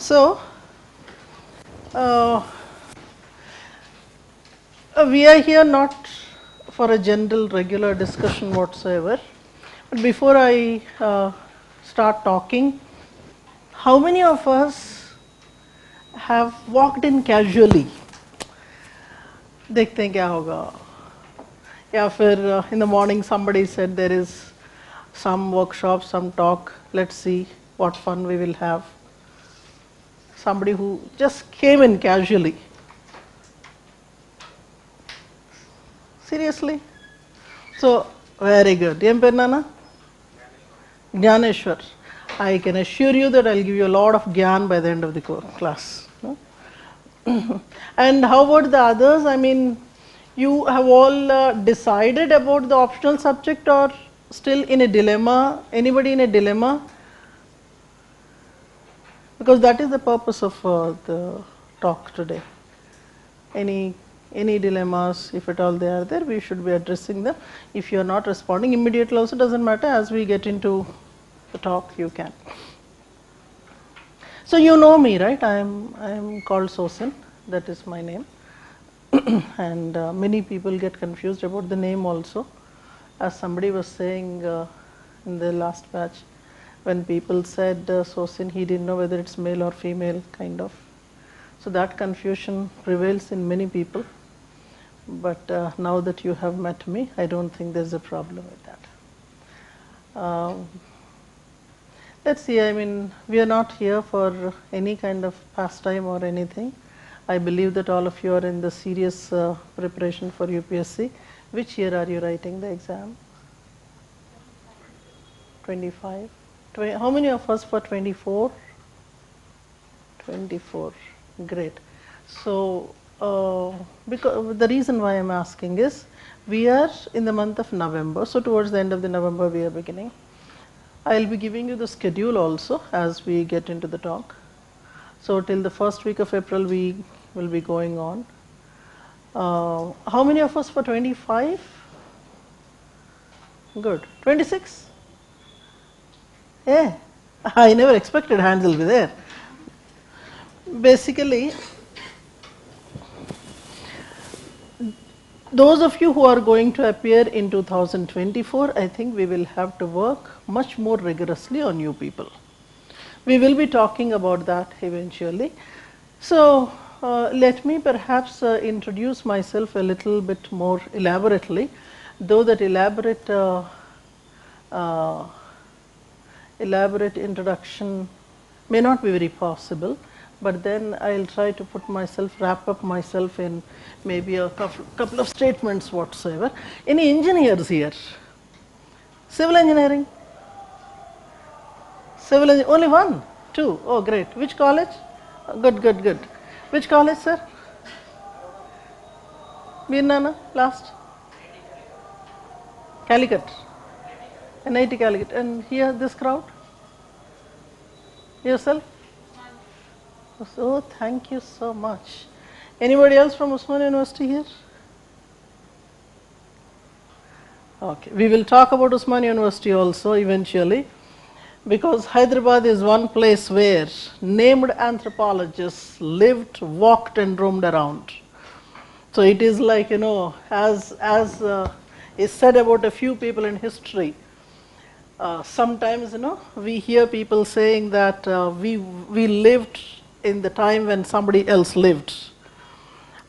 So, uh, we are here not for a general regular discussion whatsoever, but before I start talking, how many of us have walked in casually? देखते हैं क्या होगा, या फिर in the morning somebody said there is some workshop, some talk, let's see what fun we will have. Somebody who just came in casually. Seriously? So, very good. Em Pernana? Jnaneshwar. I can assure you that I'll give you a lot of Gyan by the end of the class. And how about the others? I mean, you have all decided about the optional subject or still in a dilemma? Anybody in a dilemma? Because that is the purpose of the talk today. Any dilemmas, if at all they are there, we should be addressing them. If you are not responding immediately also doesn't matter, as we get into the talk you can. So you know me, right? I am called Sosin, that is my name. And many people get confused about the name also. As somebody was saying in the last batch, when people said Sosin, he didn't know whether it's male or female, kind of. So that confusion prevails in many people. But now that you have met me, I don't think there's a problem with that. Let's see, I mean, we are not here for any kind of pastime or anything. I believe that all of you are in the serious preparation for UPSC. Which year are you writing the exam? 25? How many of us for 24? 24. Great. So, because the reason why I'm asking is, we are in the month of November, so towards the end of the November we are beginning. I'll be giving you the schedule also as we get into the talk. So till the first week of April we will be going on. How many of us for 25? Good. 26? Yeah, I never expected hands will be there. Basically, those of you who are going to appear in 2024, I think we will have to work much more rigorously on you people. We will be talking about that eventually. So, let me perhaps introduce myself a little bit more elaborately, though that elaborate introduction may not be very possible, but then I'll try to wrap up myself in maybe a couple of statements whatsoever. Any engineers here? Civil engineering? Only one? Two? Oh, great. Which college? Good, good, good. Which college, sir? Birnana, last? Calicut. NIT Calicut. And here, this crowd? Yourself? So, thank you so much. Anybody else from Usman University here? Okay, we will talk about Usman University also eventually, because Hyderabad is one place where named anthropologists lived, walked and roamed around. So it is like, you know, as is said about a few people in history, sometimes, you know, we hear people saying that we lived in the time when somebody else lived,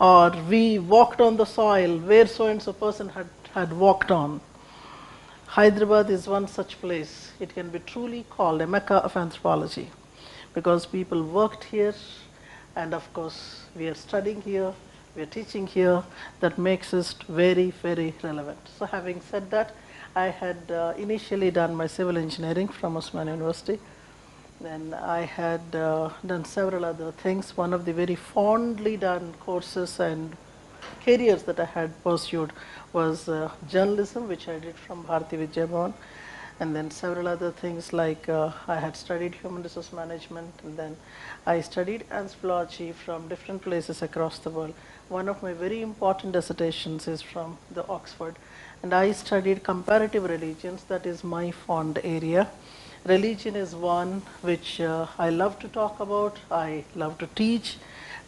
or we walked on the soil where so and so person had walked on. Hyderabad is one such place. It can be truly called a Mecca of anthropology, because people worked here, and of course we are studying here, we are teaching here. That makes us very, very relevant. So having said that, I had initially done my civil engineering from Usman University. Then I had done several other things. One of the very fondly done courses and careers that I had pursued was journalism, which I did from Bharati Vidya Bhavan, and then several other things like I had studied human resource management, and then I studied anthropology from different places across the world. One of my very important dissertations is from Oxford, and I studied comparative religions. That is my fond area. Religion is one which I love to talk about, I love to teach,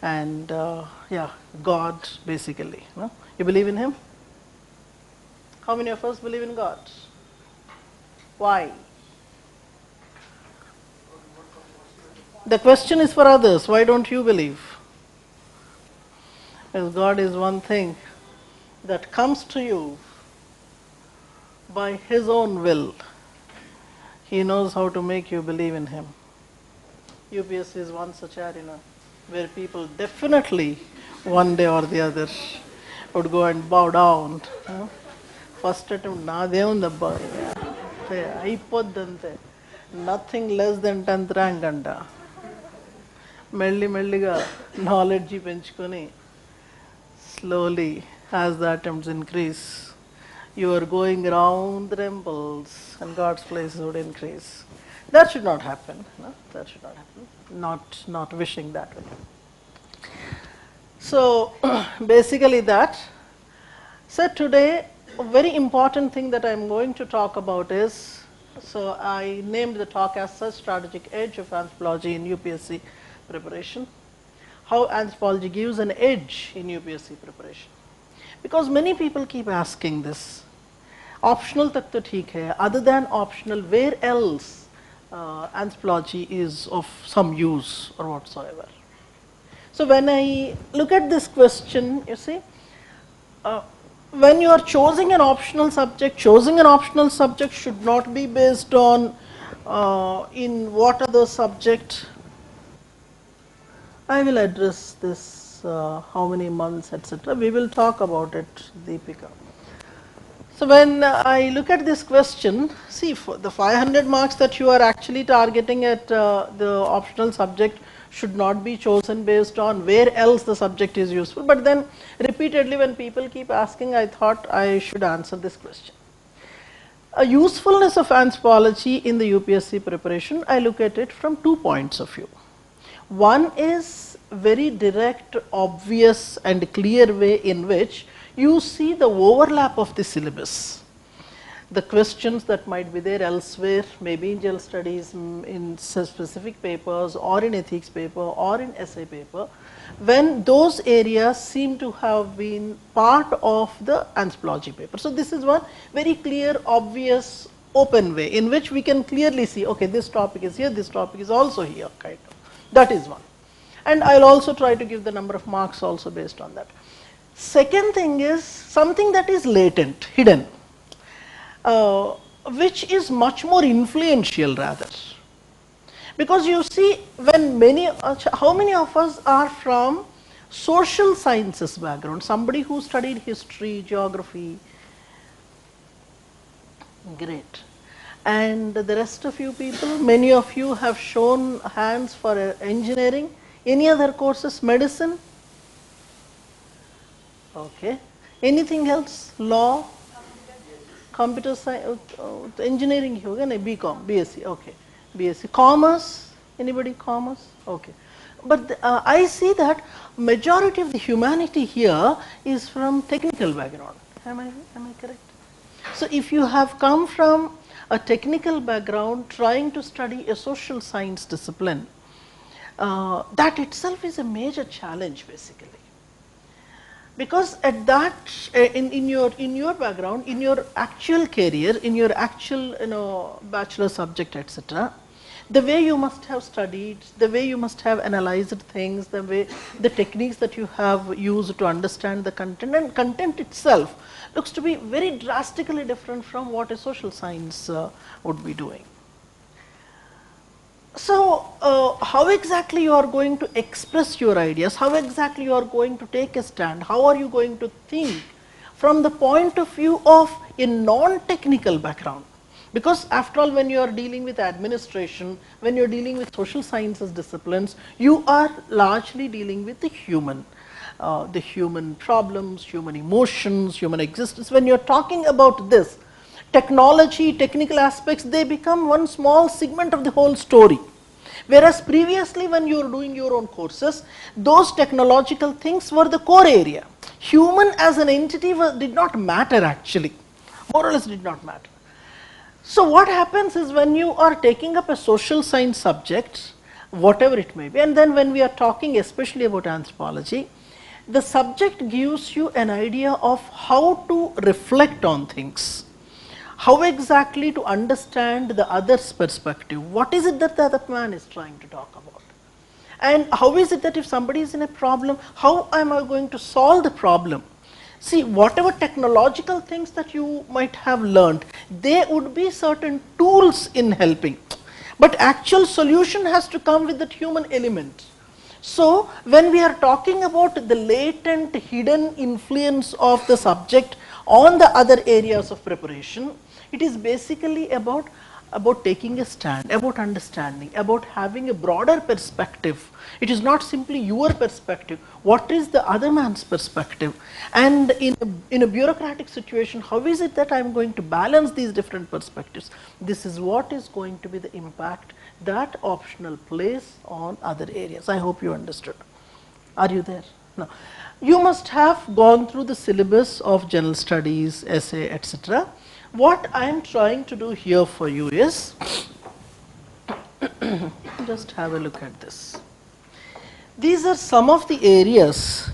and yeah, God basically. No? You believe in Him? How many of us believe in God? Why? The question is for others. Why don't you believe? Because God is one thing that comes to you by His own will. He knows how to make you believe in Him. UPSC is one such arena where people definitely one day or the other would go and bow down. First attempt, nadeundabba. Aipodante. Nothing less than 10th rank anta. మెల్లిగా knowledge పెంచుకొని slowly as the attempts increase, you are going around the temples and God's places would increase. That should not happen. No? That should not happen. Not wishing that way. So basically that. So today a very important thing that I am going to talk about is, so I named the talk as such, Strategic Edge of Anthropology in UPSC Preparation. How anthropology gives an edge in UPSC preparation. Because many people keep asking this. Optional tak to theek hai. Other than optional, where else anthropology is of some use or whatsoever? So when I look at this question, you see, when you are choosing an optional subject should not be based on in what other subject. I will address this, how many months, etc. We will talk about it, Deepika. So when I look at this question, see, for the 500 marks that you are actually targeting at the optional subject should not be chosen based on where else the subject is useful. But then repeatedly when people keep asking, I thought I should answer this question. A usefulness of anthropology in the UPSC preparation, I look at it from 2 points of view. One is very direct, obvious and clear way in which you see the overlap of the syllabus. The questions that might be there elsewhere, maybe in general studies, in specific papers or in ethics paper or in essay paper, when those areas seem to have been part of the anthropology paper. So this is one very clear, obvious, open way in which we can clearly see, okay, this topic is here, this topic is also here, kind of. That is one. And I will also try to give the number of marks also based on that. Second thing is something that is latent, hidden, which is much more influential rather. Because you see, when how many of us are from social sciences background, somebody who studied history, geography, great. And the rest of you people, many of you have shown hands for engineering. Any other courses? Medicine? Okay. Anything else? Law? Computer science? Engineering? BCom, BSc. Okay. BSc. Commerce? Anybody commerce? Okay. But I see that majority of the humanity here is from technical background. Am I correct? So if you have come from a technical background trying to study a social science discipline, that itself is a major challenge basically. Because at that, in your background, in your actual career, in your actual bachelor subject, etc., the way you must have studied, the way you must have analyzed things, the techniques that you have used to understand the content, and content itself looks to be very drastically different from what a social science would be doing. So how exactly you are going to express your ideas, how exactly you are going to take a stand, how are you going to think from the point of view of a non-technical background? Because after all, when you are dealing with administration, when you are dealing with social sciences disciplines, you are largely dealing with the human problems, human emotions, human existence. When you are talking about this, technology, technical aspects, they become one small segment of the whole story. Whereas previously when you were doing your own courses, those technological things were the core area. Human as an entity did not matter actually, more or less did not matter. So what happens is when you are taking up a social science subject, whatever it may be, and then when we are talking especially about anthropology, the subject gives you an idea of how to reflect on things, how exactly to understand the other's perspective, what is it that the other man is trying to talk about, and how is it that if somebody is in a problem, how am I going to solve the problem. See, whatever technological things that you might have learned, they would be certain tools in helping, but actual solution has to come with that human element. So when we are talking about the latent hidden influence of the subject on the other areas of preparation, it is basically about taking a stand, about understanding, about having a broader perspective. It is not simply your perspective, what is the other man's perspective, and in a bureaucratic situation, how is it that I am going to balance these different perspectives. This is what is going to be the impact that optional plays on other areas. I hope you understood. Are you there? No. You must have gone through the syllabus of general studies, essay, etc. What I am trying to do here for you is, just have a look at this. These are some of the areas,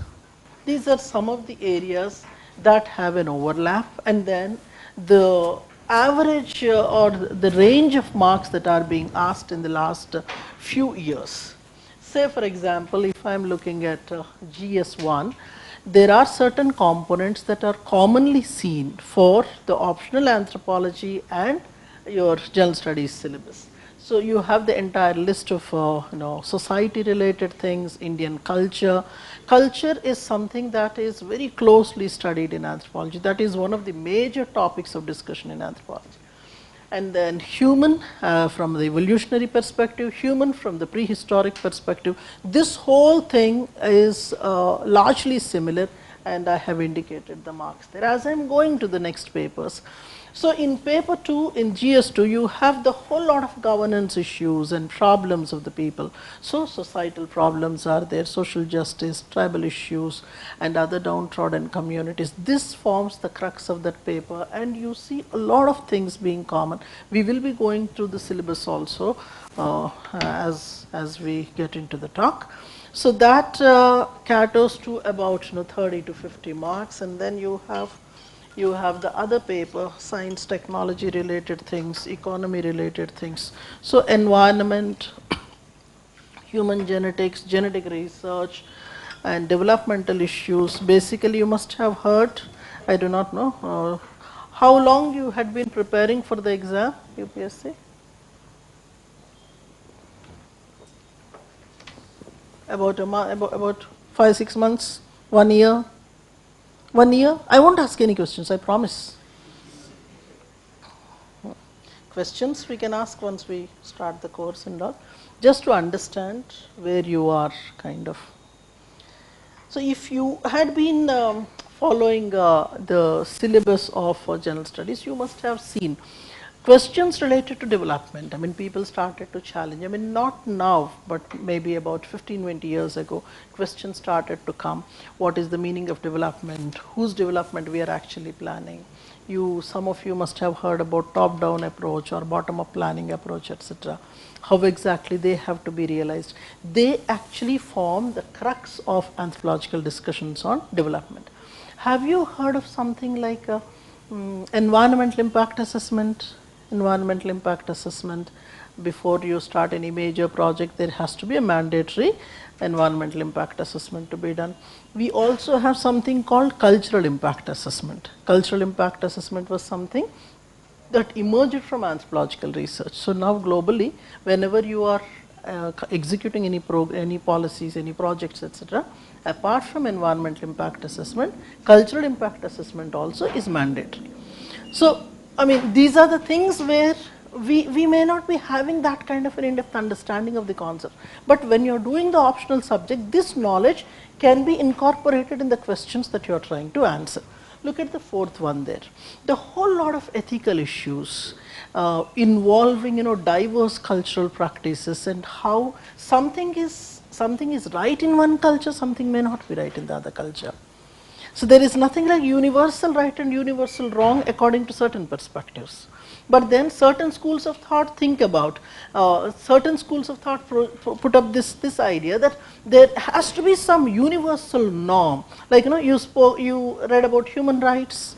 that have an overlap, and then the average or the range of marks that are being asked in the last few years. Say for example, if I am looking at GS1, there are certain components that are commonly seen for the optional anthropology and your general studies syllabus. So you have the entire list of society related things, Indian culture. Culture is something that is very closely studied in anthropology. That is one of the major topics of discussion in anthropology. And then human from the evolutionary perspective, human from the prehistoric perspective. This whole thing is largely similar, and I have indicated the marks there as I am going to the next papers. So in paper 2, in GS2, you have the whole lot of governance issues and problems of the people. So societal problems are there, social justice, tribal issues, and other downtrodden communities. This forms the crux of that paper, and you see a lot of things being common. We will be going through the syllabus also as we get into the talk. So that caters to about 30 to 50 marks, and then you have the other paper, science, technology related things, economy related things. So environment, human genetics, genetic research, and developmental issues. Basically you must have heard, I do not know, how long you had been preparing for the exam, UPSC? About 5-6 months, 1 year? 1 year? I won't ask any questions, I promise. Questions we can ask once we start the course and all, just to understand where you are kind of. So if you had been following the syllabus of general studies, you must have seen questions related to development. I mean, people started to challenge. I mean, not now, but maybe about 15-20 years ago, questions started to come. What is the meaning of development? Whose development we are actually planning? Some of you must have heard about top-down approach or bottom-up planning approach, etc. How exactly they have to be realized. They actually form the crux of anthropological discussions on development. Have you heard of something like environmental impact assessment? Environmental impact assessment, before you start any major project, there has to be a mandatory environmental impact assessment to be done. We also have something called cultural impact assessment. Cultural impact assessment was something that emerged from anthropological research. So now globally, whenever you are executing any policies, any projects, etc., apart from environmental impact assessment, cultural impact assessment also is mandatory. So I mean, these are the things where we may not be having that kind of an in-depth understanding of the concept. But when you're doing the optional subject, this knowledge can be incorporated in the questions that you're trying to answer. Look at the fourth one there. The whole lot of ethical issues involving diverse cultural practices, and how something is right in one culture, something may not be right in the other culture. So there is nothing like universal right and universal wrong according to certain perspectives. But then certain schools of thought think about, certain schools of thought put up this idea that there has to be some universal norm. Like, you read about human rights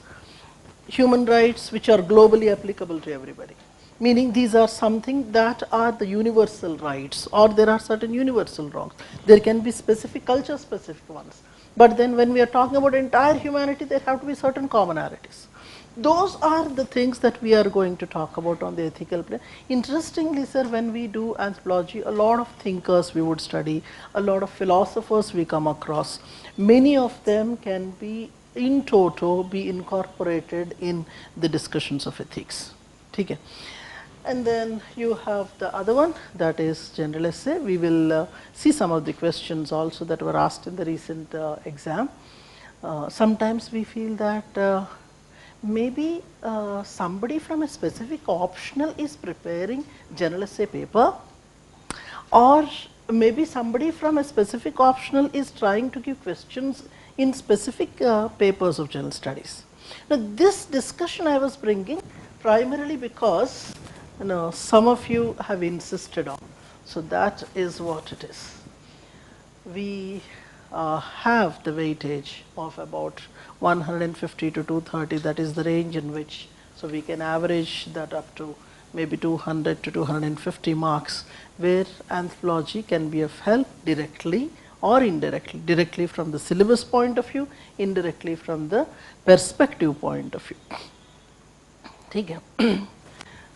which are globally applicable to everybody. Meaning these are something that are the universal rights, or there are certain universal wrongs. There can be specific culture specific ones. But then when we are talking about entire humanity, there have to be certain commonalities. Those are the things that we are going to talk about on the ethical plane. Interestingly, sir, when we do anthropology, a lot of thinkers we would study, a lot of philosophers we come across, many of them can be in toto be incorporated in the discussions of ethics. Okay. And then you have the other one, that is general essay. We will see some of the questions also that were asked in the recent exam. Sometimes we feel that maybe somebody from a specific optional is preparing general essay paper, or maybe somebody from a specific optional is trying to give questions in specific papers of general studies. Now this discussion I was bringing primarily because some of you have insisted on. So that is what it is. We have the weightage of about 150 to 230, that is the range in which, so we can average that up to maybe 200 to 250 marks, where anthropology can be of help directly or indirectly, directly from the syllabus point of view, indirectly from the perspective point of view. Okay.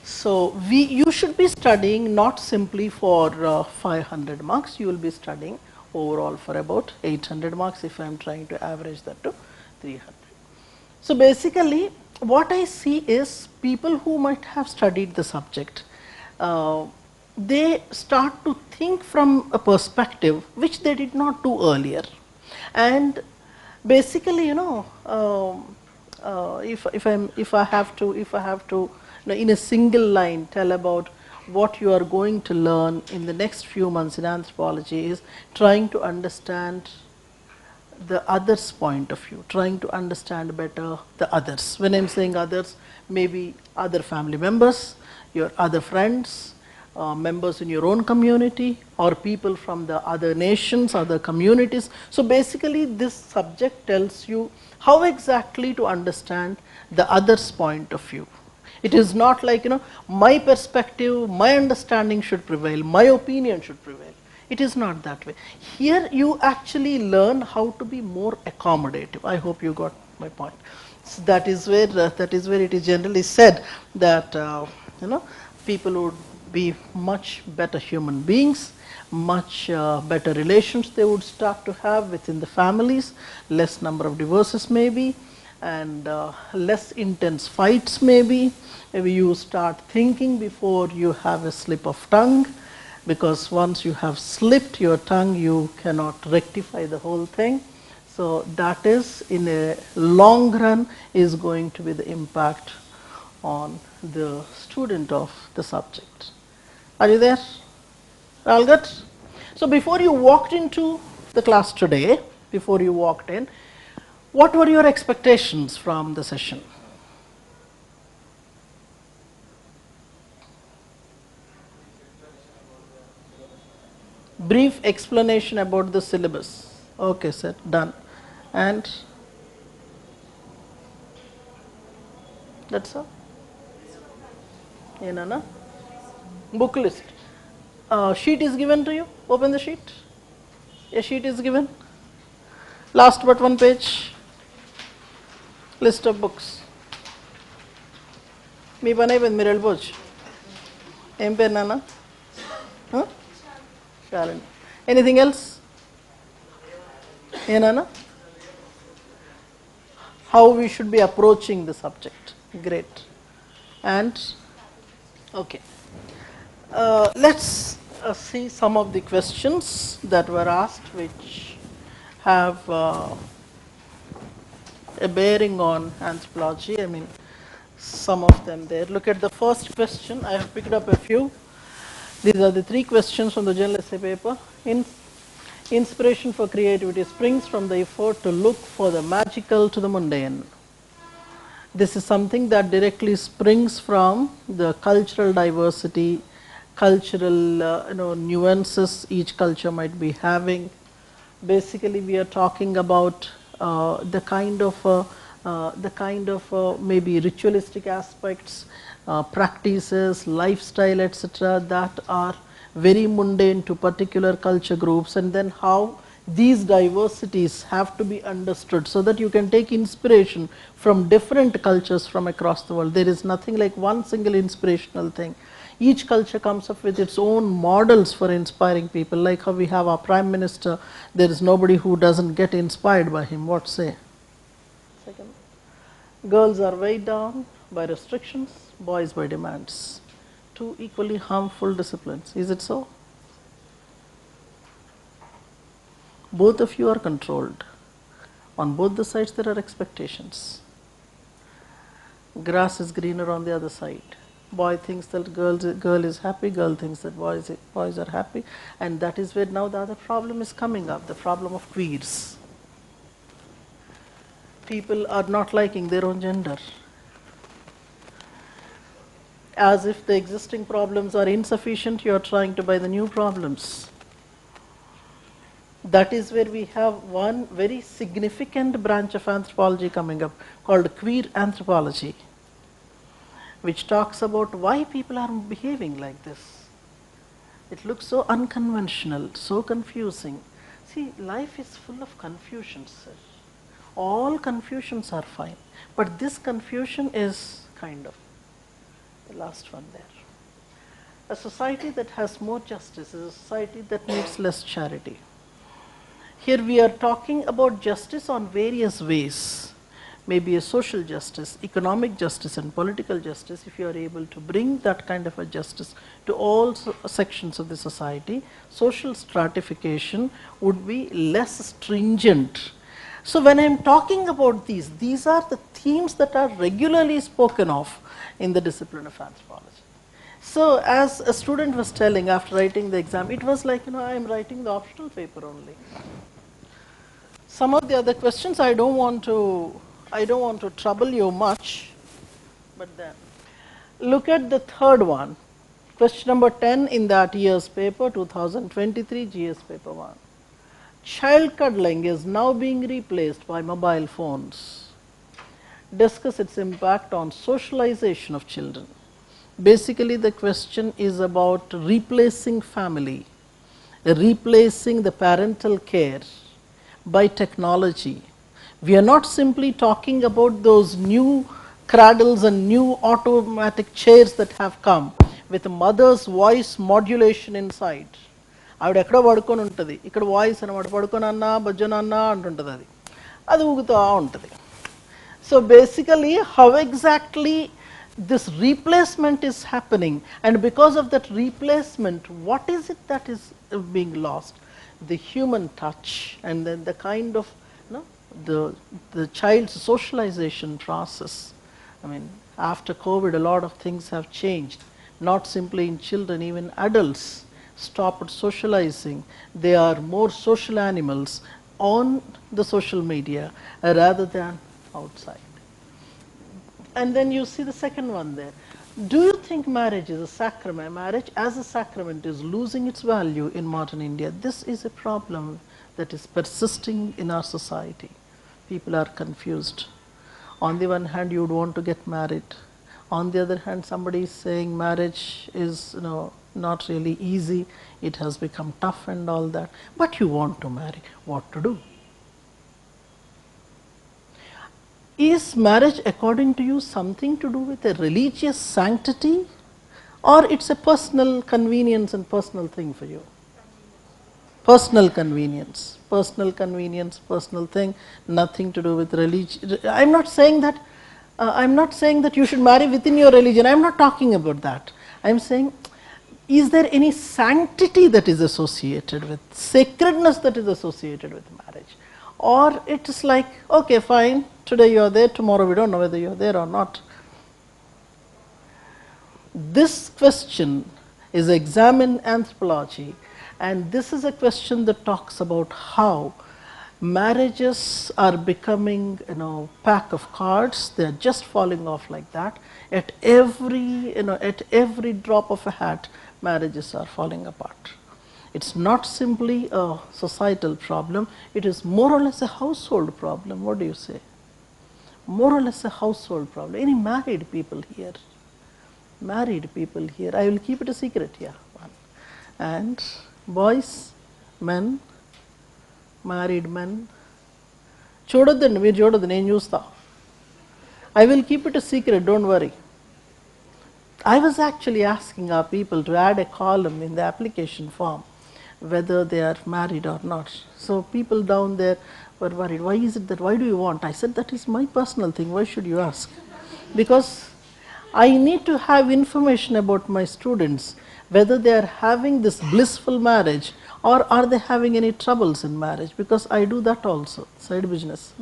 So you should be studying not simply for 500 marks, you will be studying overall for about 800 marks if I am trying to average that to 300. So basically what I see is people who might have studied the subject, they start to think from a perspective which they did not do earlier. And basically, if I have to in a single line tell about what you are going to learn in the next few months in anthropology, is trying to understand the other's point of view, trying to understand better the others. When I am saying others, maybe other family members, your other friends, members in your own community, or people from the other nations, other communities. So basically this subject tells you how exactly to understand the other's point of view. It is not like, my perspective, my understanding should prevail, my opinion should prevail. It is not that way. Here you actually learn how to be more accommodative. I hope you got my point. So that is where it is generally said that people would be much better human beings, much better relations they would start to have within the families, less number of divorces maybe, and less intense fights maybe. Maybe you start thinking before you have a slip of tongue, because once you have slipped your tongue, you cannot rectify the whole thing. So that is, in a long run, is going to be the impact on the student of the subject. Are you there? All good? So before you walked into the class today, before you walked in, what were your expectations from the session? Brief explanation about the syllabus. Okay, sir, done. And that's all. Enana? Book list. Sheet is given to you. Open the sheet. A sheet is given. Last but one page. List of books. Me banai ben mirel boj. Em penana? Huh? Sharon. Anything else? Enana? How we should be approaching the subject. Great. And okay. Let's see some of the questions that were asked which have a bearing on anthropology. I mean, some of them there. Look at the first question. I have picked up a few. These are the 3 questions from the general essay paper. In Inspiration for creativity springs from the effort to look for the magical to the mundane. This is something that directly springs from the cultural diversity, cultural nuances each culture might be having. Basically, we are talking about the kind of maybe ritualistic aspects, practices, lifestyle, etc., that are very mundane to particular culture groups, and then how these diversities have to be understood so that you can take inspiration from different cultures from across the world. There is nothing like one single inspirational thing. Each culture comes up with its own models for inspiring people, like how we have our prime minister. There is nobody who doesn't get inspired by him. What say? Second. Girls are weighed down by restrictions, boys by demands. Two equally harmful disciplines. Is it so? Both of you are controlled. On both the sides there are expectations. Grass is greener on the other side. Boy thinks that girl is happy, girl thinks that boys are happy, and that is where now the other problem is coming up, the problem of queers. People are not liking their own gender. As if the existing problems are insufficient, you are trying to buy the new problems. That is where we have one very significant branch of anthropology coming up called queer anthropology, which talks about why people are behaving like this. It looks so unconventional, so confusing. See, life is full of confusions, sir. All confusions are fine, but this confusion is kind of the last one there. A society that has more justice is a society that needs less charity. Here we are talking about justice on various ways, maybe a social justice, economic justice and political justice. If you are able to bring that kind of a justice to all sections of the society, social stratification would be less stringent. So when I am talking about these are the themes that are regularly spoken of in the discipline of anthropology. So as a student was telling after writing the exam, it was like, I am writing the optional paper only. Some of the other questions I don't want to trouble you much, but then look at the third one, question number 10 in that year's paper, 2023 GS paper 1. Child cuddling is now being replaced by mobile phones. Discuss its impact on socialization of children. Basically, the question is about replacing family, replacing the parental care by technology. We are not simply talking about those new cradles and new automatic chairs that have come with mother's voice modulation inside. ఆవిడ ఎక్కడో పడుకొని ఉంటుంది, ఇక్కడ voice అనమాట, పడుకొని భజన అంటుంటుంది, అది ఊగుతూ ఉంటుంది. So basically, how exactly this replacement is happening, and because of that replacement, what is it that is being lost? The human touch, and then the kind of the child's socialization process. I mean, after COVID, a lot of things have changed, not simply in children, even adults stopped socializing. They are more social animals on the social media rather than outside. And then you see the second one there. Do you think marriage is a sacrament? Marriage as a sacrament is losing its value in modern India. This is a problem that is persisting in our society. People are confused. On the one hand, you would want to get married. On the other hand, somebody is saying marriage is not really easy. It has become tough and all that. But you want to marry. What to do? Is marriage, according to you, something to do with a religious sanctity, or it's a personal convenience and personal thing for you? Personal convenience, personal thing, nothing to do with religion. I'm not saying that you should marry within your religion. I'm not talking about that. I'm saying, is there any sanctity that is associated with, sacredness that is associated with marriage? Or it is like, okay, fine, today you are there, tomorrow we don't know whether you are there or not. This question is examined in anthropology, And this is a question that talks about how marriages are becoming, pack of cards. They are just falling off like that. At every drop of a hat, marriages are falling apart. It's not simply a societal problem, it is more or less a household problem. What do you say? More or less a household problem. Any married people here? Married people here? I will keep it a secret here. And boys, men, married men, చూడొద్దండి మీరు చూడొద్దు, నేను చూస్తా. I will keep it a secret, don't worry. I was actually asking our people to add a column in the application form whether they are married or not. So people down there were worried, why is it that, why do you want? I said, that is my personal thing, why should you ask? Because I need to have information about my students, whether they are having this blissful marriage or are they having any troubles in marriage, because I do that also, side business.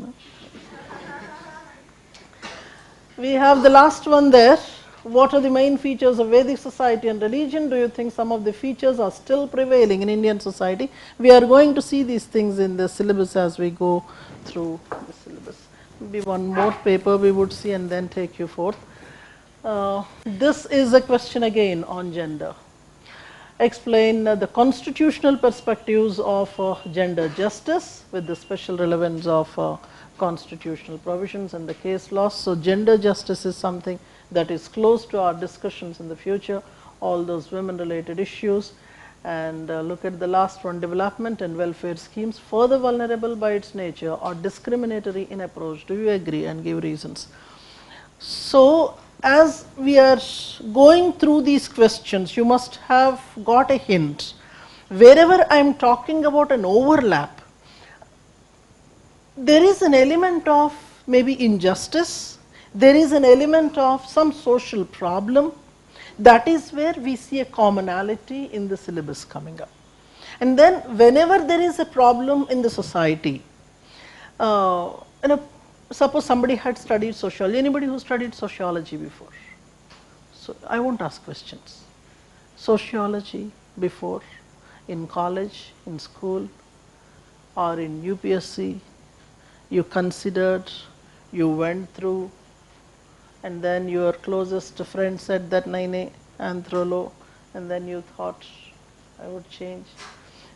We have the last one there. What are the main features of Vedic society and religion? Do you think some of the features are still prevailing in Indian society? We are going to see these things in the syllabus as we go through the syllabus. Maybe one more paper we would see and then take you forth. This is a question again on gender. Explain the constitutional perspectives of gender justice with the special relevance of constitutional provisions and the case laws. So gender justice is something that is close to our discussions in the future, all those women related issues. And look at the last one, development and welfare schemes further vulnerable by its nature or discriminatory in approach. Do you agree? And give reasons. So as we are going through these questions, you must have got a hint. Wherever I am talking about an overlap, there is an element of maybe injustice, there is an element of some social problem. That is where we see a commonality in the syllabus coming up. And then whenever there is a problem in the society, suppose somebody had studied sociology, anybody who studied sociology before? So I won't ask questions. Sociology before, in college, in school, or in UPSC, you considered, you went through, and then your closest friend said that Naine, Anthrolo, and then you thought, I would change.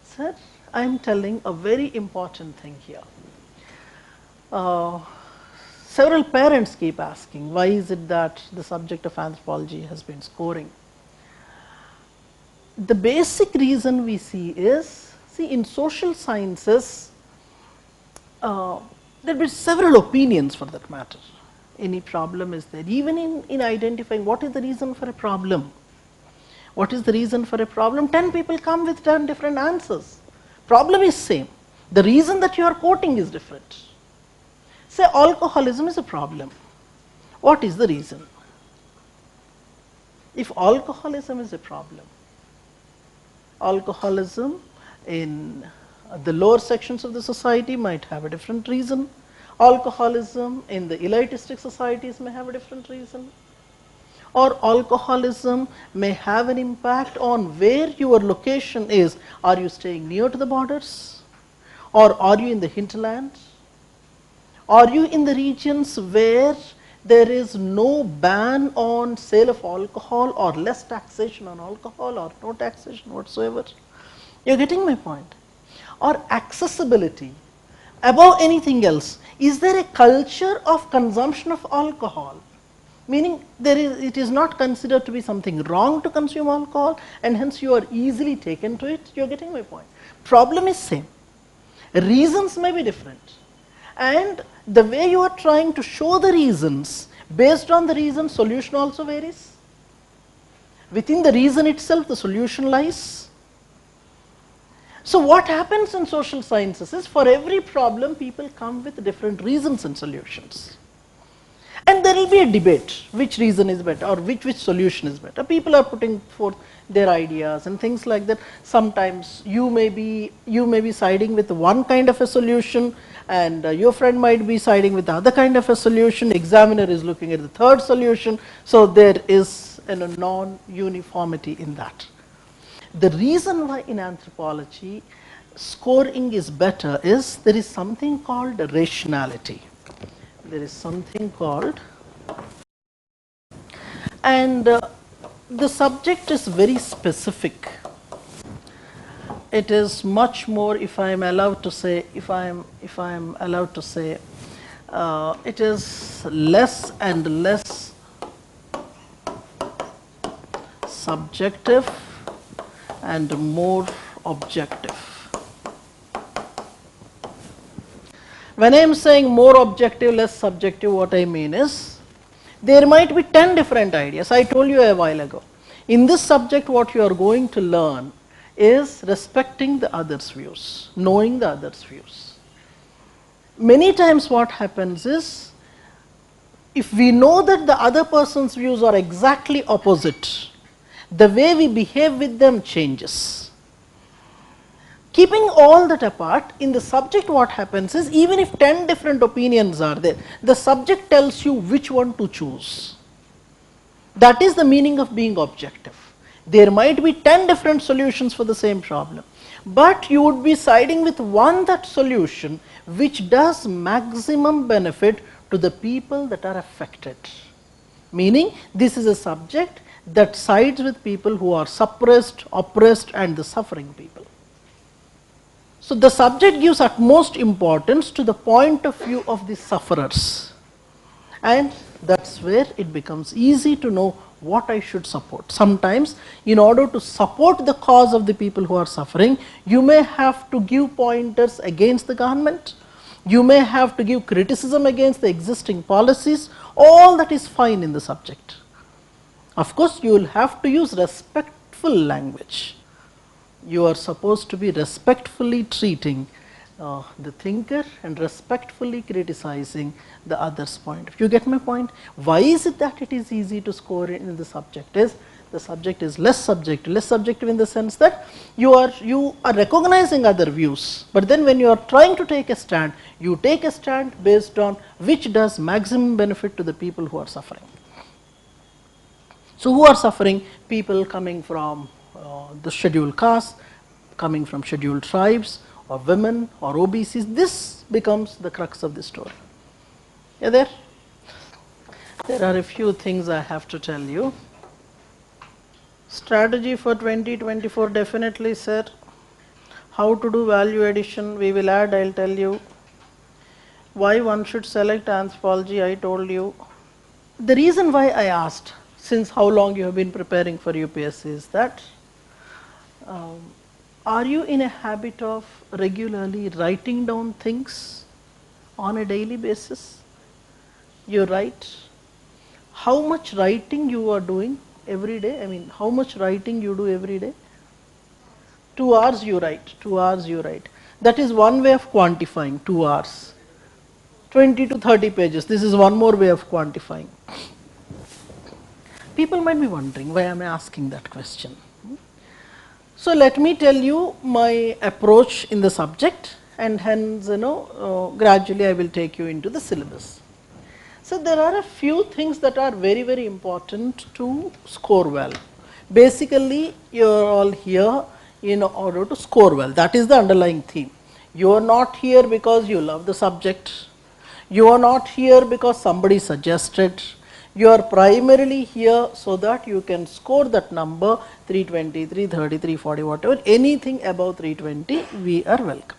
Sir, I am telling a very important thing here. Several parents keep asking, why is it that the subject of anthropology has been scoring? The basic reason we see is, in social sciences, there will be several opinions for that matter. Any problem is there, even in identifying what is the reason for a problem. What is the reason for a problem? 10 people come with 10 different answers. Problem is same. The reason that you are quoting is different. Say alcoholism is a problem. What is the reason? If alcoholism is a problem, alcoholism in the lower sections of the society might have a different reason. Alcoholism in the elitistic societies may have a different reason. Or alcoholism may have an impact on where your location is. Are you staying near to the borders? Or are you in the hinterland? Are you in the regions where there is no ban on sale of alcohol or less taxation on alcohol or no taxation whatsoever? You're getting my point? Or accessibility. Above anything else, is there a culture of consumption of alcohol? Meaning it is not considered to be something wrong to consume alcohol, and hence you are easily taken to it. You're getting my point? Problem is same. Reasons may be different. And the way you are trying to show the reasons, based on the reason, solution also varies. Within the reason itself, the solution lies. So what happens in social sciences is, for every problem, people come with different reasons and solutions. And there will be a debate, which reason is better or which solution is better. People are putting forth their ideas and things like that. Sometimes you may be siding with one kind of a solution, and your friend might be siding with the other kind of a solution. Examiner is looking at the third solution. So there is a non-uniformity in that. The reason why in anthropology scoring is better is there is something called rationality. There is something called, and the subject is very specific. It is much more, if I am allowed to say, it is less and less subjective and more objective. When I am saying more objective, less subjective, what I mean is, there might be 10 different ideas. I told you a while ago. In this subject, what you are going to learn is respecting the other's views, knowing the other's views. Many times what happens is, if we know that the other person's views are exactly opposite, the way we behave with them changes. Keeping all that apart, in the subject what happens is, even if 10 different opinions are there, the subject tells you which one to choose. That is the meaning of being objective. There might be 10 different solutions for the same problem, but you would be siding with that solution which does maximum benefit to the people that are affected. Meaning, this is a subject that sides with people who are suppressed, oppressed, and the suffering people. So, the subject gives utmost importance to the point of view of the sufferers, and that is where it becomes easy to know what I should support. Sometimes, in order to support the cause of the people who are suffering, you may have to give pointers against the government, you may have to give criticism against the existing policies. All that is fine in the subject. Of course, you will have to use respectful language. You are supposed to be respectfully treating the thinker and respectfully criticizing the other's point. If you get my point, why is it that it is easy to score in the subject? Is the subject is less subjective in the sense that you are recognizing other views, but then when you are trying to take a stand, you take a stand based on which does maximum benefit to the people who are suffering. So, who are suffering? People coming from the scheduled castes, coming from scheduled tribes, or women, or OBCs. This becomes the crux of the story. Yeah, there are a few things I have to tell you. Strategy for 2024, definitely sir. How to do value addition, we will add, I will tell you. Why one should select anthropology, I told you. The reason why I asked, since how long you have been preparing for UPSC, is that are you in a habit of regularly writing down things on a daily basis? You write. How much writing you are doing every day? I mean, how much writing you do every day? 2 hours you write, 2 hours you write. That is one way of quantifying 2 hours. 20 to 30 pages, this is one more way of quantifying. People might be wondering, why am I asking that question? So, let me tell you my approach in the subject, and hence gradually I will take you into the syllabus. So, there are a few things that are very, very important to score well. Basically, you are all here in order to score well. That is the underlying theme. You are not here because you love the subject. You are not here because somebody suggested. You are primarily here so that you can score that number 320, 330, 340, whatever, anything above 320, we are welcome.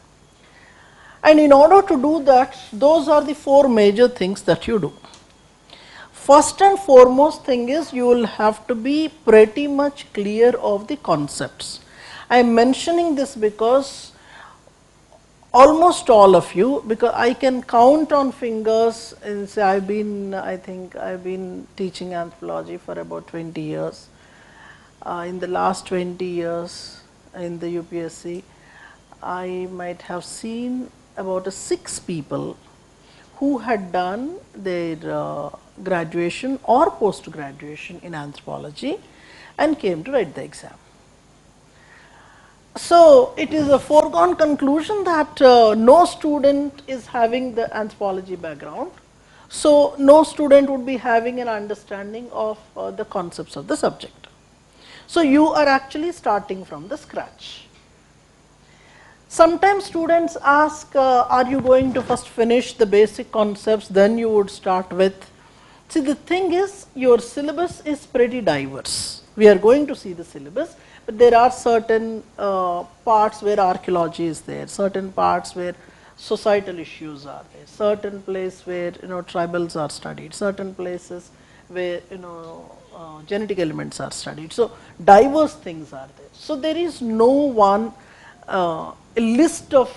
And in order to do that, those are the 4 major things that you do. First and foremost thing is, you will have to be pretty much clear of the concepts. I am mentioning this because almost all of you, because I can count on fingers, and say I think I have been teaching anthropology for about 20 years. In the last 20 years in the UPSC, I might have seen about 6 people who had done their graduation or post graduation in anthropology and came to write the exam. So, it is a foregone conclusion that no student is having the anthropology background. So, no student would be having an understanding of the concepts of the subject. So you are actually starting from the scratch. Sometimes students ask, are you going to first finish the basic concepts, then you would start with. See, the thing is, your syllabus is pretty diverse. We are going to see the syllabus, but there are certain parts where archaeology is there, certain parts where societal issues are there, certain place where tribals are studied, certain places where genetic elements are studied. So diverse things are there. So there is no one a list of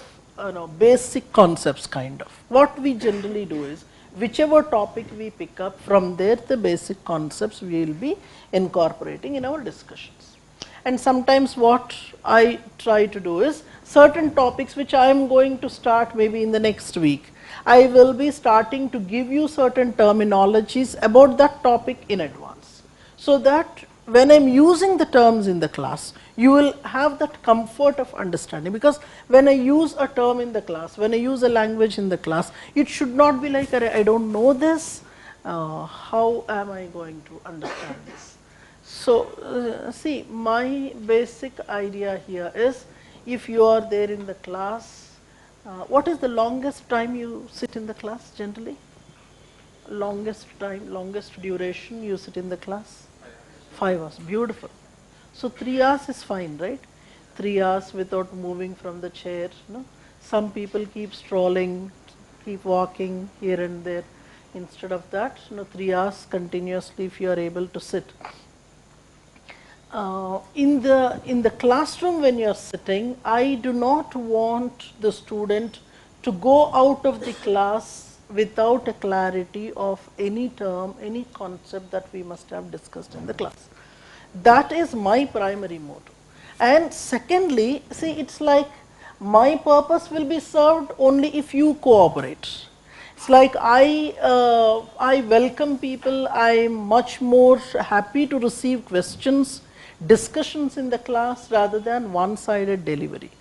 basic concepts kind of. What we generally do is, whichever topic we pick up, from there the basic concepts we will be incorporating in our discussions. And sometimes what I try to do is, certain topics which I am going to start maybe in the next week, I will be starting to give you certain terminologies about that topic in advance, so that when I am using the terms in the class, you will have that comfort of understanding. Because when I use a term in the class, when I use a language in the class, it should not be like, I don't know this, how am I going to understand this? So see, my basic idea here is, if you are there in the class, what is the longest time you sit in the class generally? Longest time, longest duration you sit in the class? 5 hours, beautiful. So 3 hours is fine, right? 3 hours without moving from the chair. No? Some people keep strolling, keep walking here and there. Instead of that, 3 hours continuously if you are able to sit. In the classroom when you are sitting, I do not want the student to go out of the class without a clarity of any term, any concept that we must have discussed in the class. That is my primary motto. And secondly, see, it's like my purpose will be served only if you cooperate. It's like I welcome people, I am much more happy to receive questions, discussions in the class rather than one-sided delivery.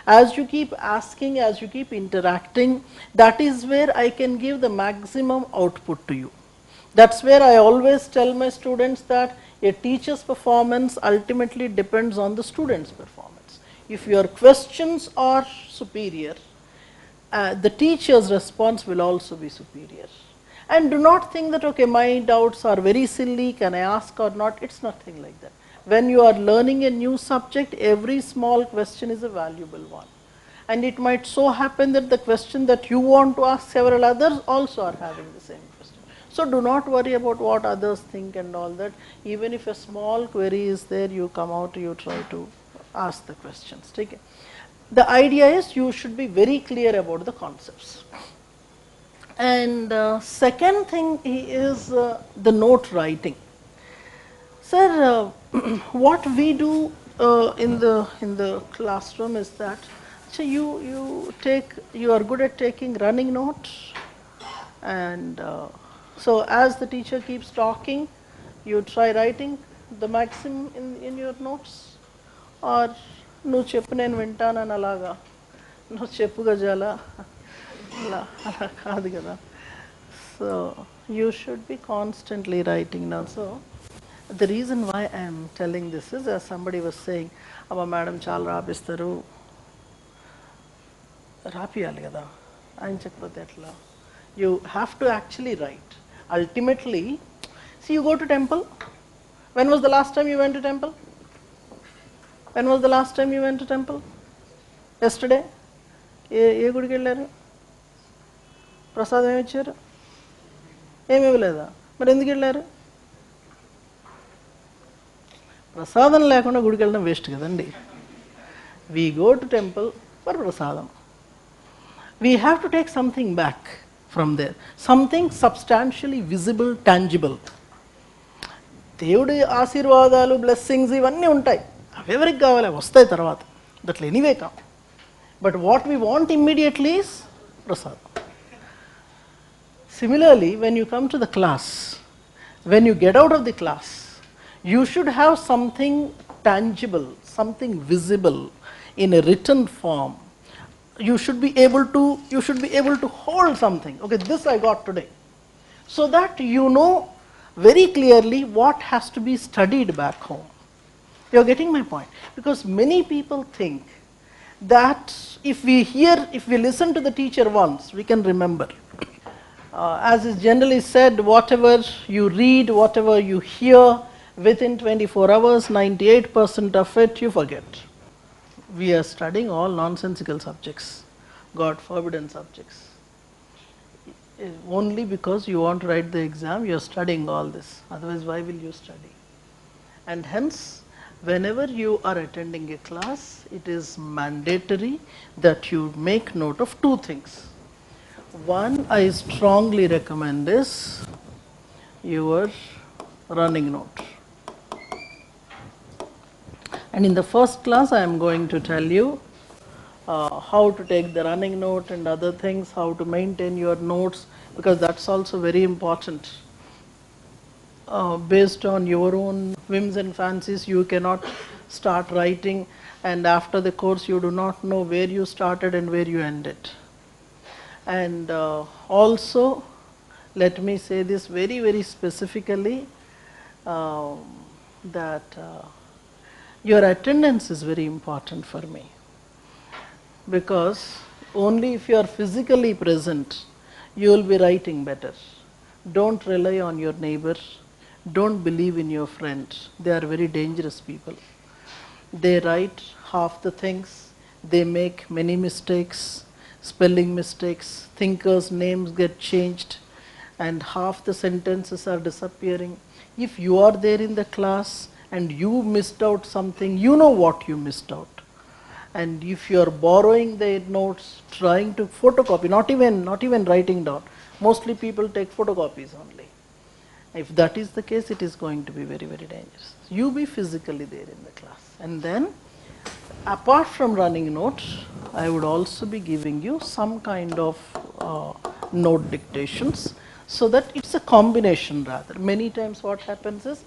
As you keep asking, as you keep interacting, that is where I can give the maximum output to you. That's where I always tell my students that a teacher's performance ultimately depends on the student's performance. If your questions are superior, the teacher's response will also be superior. And do not think that, okay, my doubts are very silly, can I ask or not? It's nothing like that. When you are learning a new subject, every small question is a valuable one. And it might so happen that the question that you want to ask, several others also are having the same question. So do not worry about what others think and all that. Even if a small query is there, you come out, you try to ask the questions. Take it. The idea is you should be very clear about the concepts. And second thing is the note writing. Sir, what we do in the classroom is that, so you are good at taking running notes, and so as the teacher keeps talking, you try writing the maximum in your notes, or no cheppu nenu vintananu alaga, no cheppu gajala ala kaadu kada. So you should be constantly writing now. So the reason why I am telling this is, as somebody was saying, Abba madam chaala rapistaru, rapiyali kada, ayinchakapothe etla. You have to actually write. Ultimately, see, you go to temple. When was the last time you went to temple? When was the last time you went to temple? Yesterday? ఏ గుడికి వెళ్ళారు? ప్రసాదం ఏమి ఇచ్చారు? ఏమి ఇవ్వలేదా? మరి ఎందుకు వెళ్ళారు? ప్రసాదం లేకుండా గుడికి వెళ్ళడం వేస్ట్ కదండి. We go to temple for prasadam. We have to take something back from there, something substantially visible, tangible. దేవుడి ఆశీర్వాదాలు, బ్లెస్సింగ్స్ ఇవన్నీ ఉంటాయి. అవి ఎవరికి కావాలి? వస్తాయి తర్వాత. That will anyway come. But what we want immediately is prasad. Similarly, when you come to the class, when you get out of the class, you should have something tangible, something visible in a written form. You should be able to hold something. Okay, this I got today. So that you know very clearly what has to be studied back home. You are getting my point? Because many people think that if we listen to the teacher once, we can remember. As is generally said, whatever you read, whatever you hear, within 24 hours, 98% of it you forget. We are studying all nonsensical subjects, God forbidden subjects. Only because you want to write the exam, you are studying all this. Otherwise, why will you study? And hence, whenever you are attending a class, it is mandatory that you make note of two things. One, I strongly recommend is your running note. And in the first class, I am going to tell you how to take the running note and other things, how to maintain your notes, because that's also very important. Based on your own whims and fancies, you cannot start writing, and after the course, you do not know where you started and where you ended. And also, let me say this very, very specifically, that your attendance is very important for me, because only if you are physically present, you will be writing better. Don't rely on your neighbor. Don't believe in your friend. They are very dangerous people. They write half the things. They make many mistakes, spelling mistakes. Thinkers' names get changed, and half the sentences are disappearing. If you are there in the class and you missed out something, you know what you missed out. And if you are borrowing the notes, trying to photocopy, not even writing down, mostly people take photocopies only. If that is the case, it is going to be very, very dangerous. You be physically there in the class. And then, apart from running notes, I would also be giving you some kind of note dictations, so that it's a combination rather. Many times what happens is,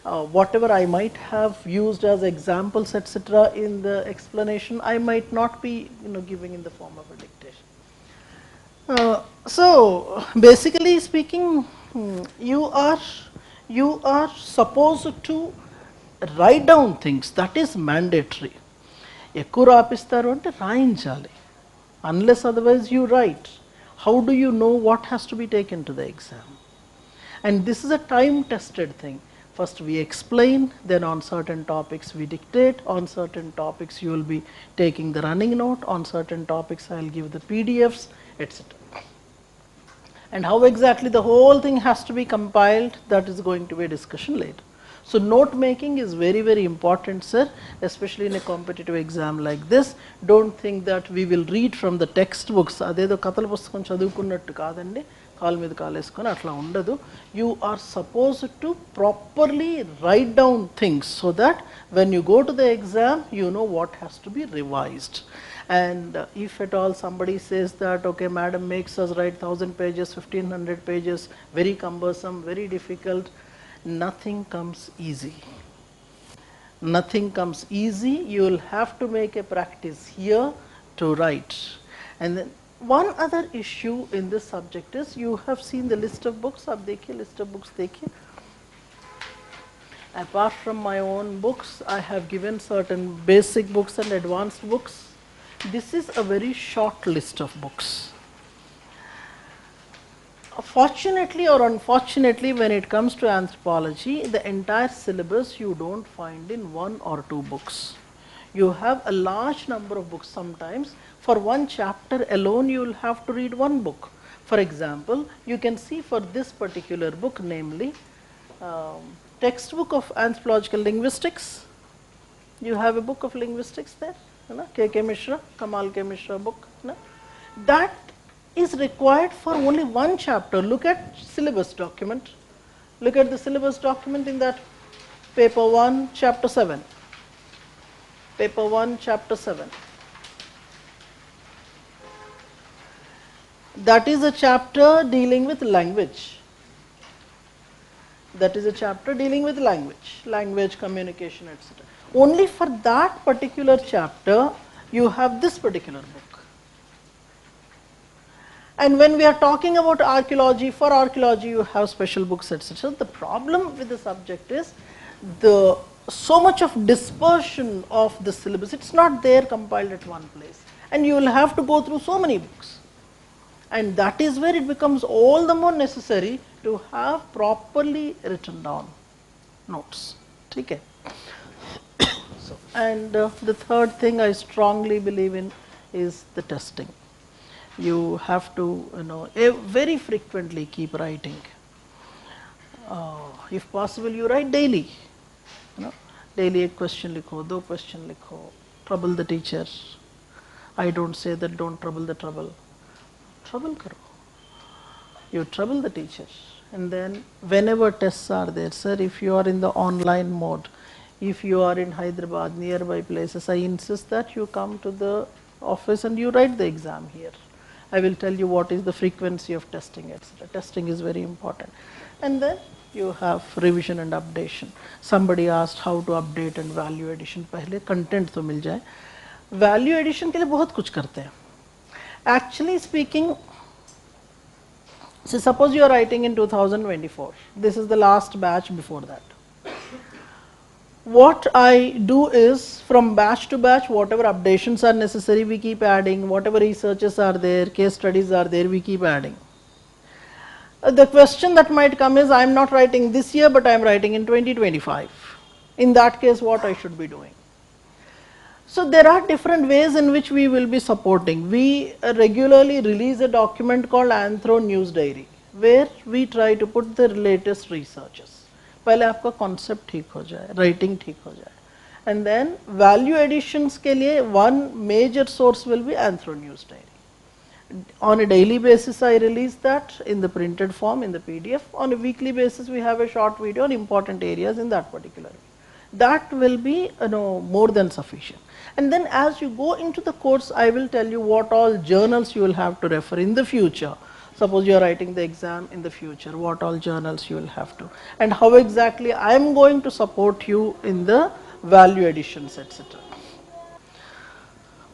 whatever I might have used as examples, etc., in the explanation, I might not be giving in the form of a dictation. So basically speaking, you are supposed to write down things. That is mandatory. ఎక్కువ రాపిస్తారు అంటే రాయించాలి. Unless otherwise you write. How do you know what has to be taken to the exam? And this is a time tested thing. First we explain, then on certain topics we dictate, on certain topics you will be taking the running note, on certain topics I will give the PDFs, etc. And how exactly the whole thing has to be compiled, that is going to be a discussion later. So note making is very, very important, sir, especially in a competitive exam like this. Don't think that we will read from the textbooks. అదేదో కథల పుస్తకం చదువుకున్నట్టు కాదండి, కాలు మీద కాలేసుకొని అట్లా ఉండదు. You are supposed to properly write down things, so that when you go to the exam, you know what has to be revised. And if at all somebody says that, okay, madam makes us write 1000 pages, 1500 pages, very cumbersome, very difficult, nothing comes easy. Nothing comes easy. You will have to make a practice here to write. And then one other issue in this subject is, you have seen the list of books. Ab dekhiye, list of books dekhiye. Apart from my own books, I have given certain basic books and advanced books. This is a very short list of books. Fortunately or unfortunately, when it comes to anthropology, the entire syllabus you don't find in one or two books. You have a large number of books sometimes. For one chapter alone, you will have to read one book. For example, you can see for this particular book, namely, textbook of anthropological linguistics. You have a book of linguistics there, K.K. Mishra, Kamal K. Mishra book. That is required for only one chapter. Look at syllabus document. Look at the syllabus document in that paper 1, chapter 7. Paper 1, chapter 7. That is a chapter dealing with language. That is a chapter dealing with language, communication, etc. Only for that particular chapter, you have this particular book. And when we are talking about archaeology, for archaeology you have special books, etc. The problem with the subject is, the so much of dispersion of the syllabus. It's not there compiled at one place, and you will have to go through so many books, and that is where it becomes all the more necessary to have properly written down notes. Okay. So, and the third thing I strongly believe in is the testing. You have to, very frequently keep writing. If possible, you write daily. Daily एक question लिखो, 2 question लिखो, trouble the teacher. I don't say that don't trouble the trouble. Trouble करो. You trouble the teacher. And then whenever tests are there, sir, if you are in the online mode, if you are in Hyderabad, nearby places, I insist that you come to the office and you write the exam here. I will tell you what is the frequency of testing, etc. Testing is very important. And then you have revision and updation. Somebody asked how to update and value addition. पहले content तो मिल जाए. Value addition के लिए बहुत कुछ करते हैं. Actually speaking, so suppose you are writing in 2024. This is the last batch before that. What I do is from batch to batch, whatever updations are necessary, we keep adding. Whatever researches are there, case studies are there, we keep adding. The question that might come is, I am not writing this year, but I am writing in 2025. In that case, what I should be doing? So there are different ways in which we will be supporting. We regularly release a document called Anthro News Diary, where we try to put the latest researches. पहले आपका concept ठीक हो जाए, writing ठीक हो जाए, and then value additions के लिए one major source will be Anthro News Diary. On a daily basis, I release that in the printed form in the PDF. On a weekly basis, we have a short video on important areas in that particular way. That will be more than sufficient. And then as you go into the course, I will tell you what all journals you will have to refer in the future. Suppose you are writing the exam in the future, what all journals you will have to, and how exactly I am going to support you in the value additions, etc.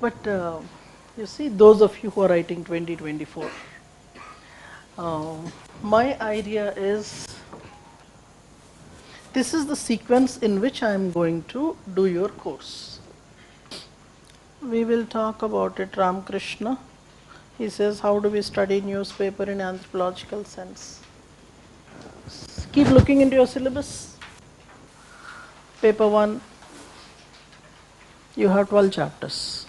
But you see, those of you who are writing 2024, my idea is, this is the sequence in which I am going to do your course. We will talk about it. Ramakrishna, he says, how do we study newspaper in anthropological sense? Keep looking into your syllabus. Paper 1, you have 12 chapters.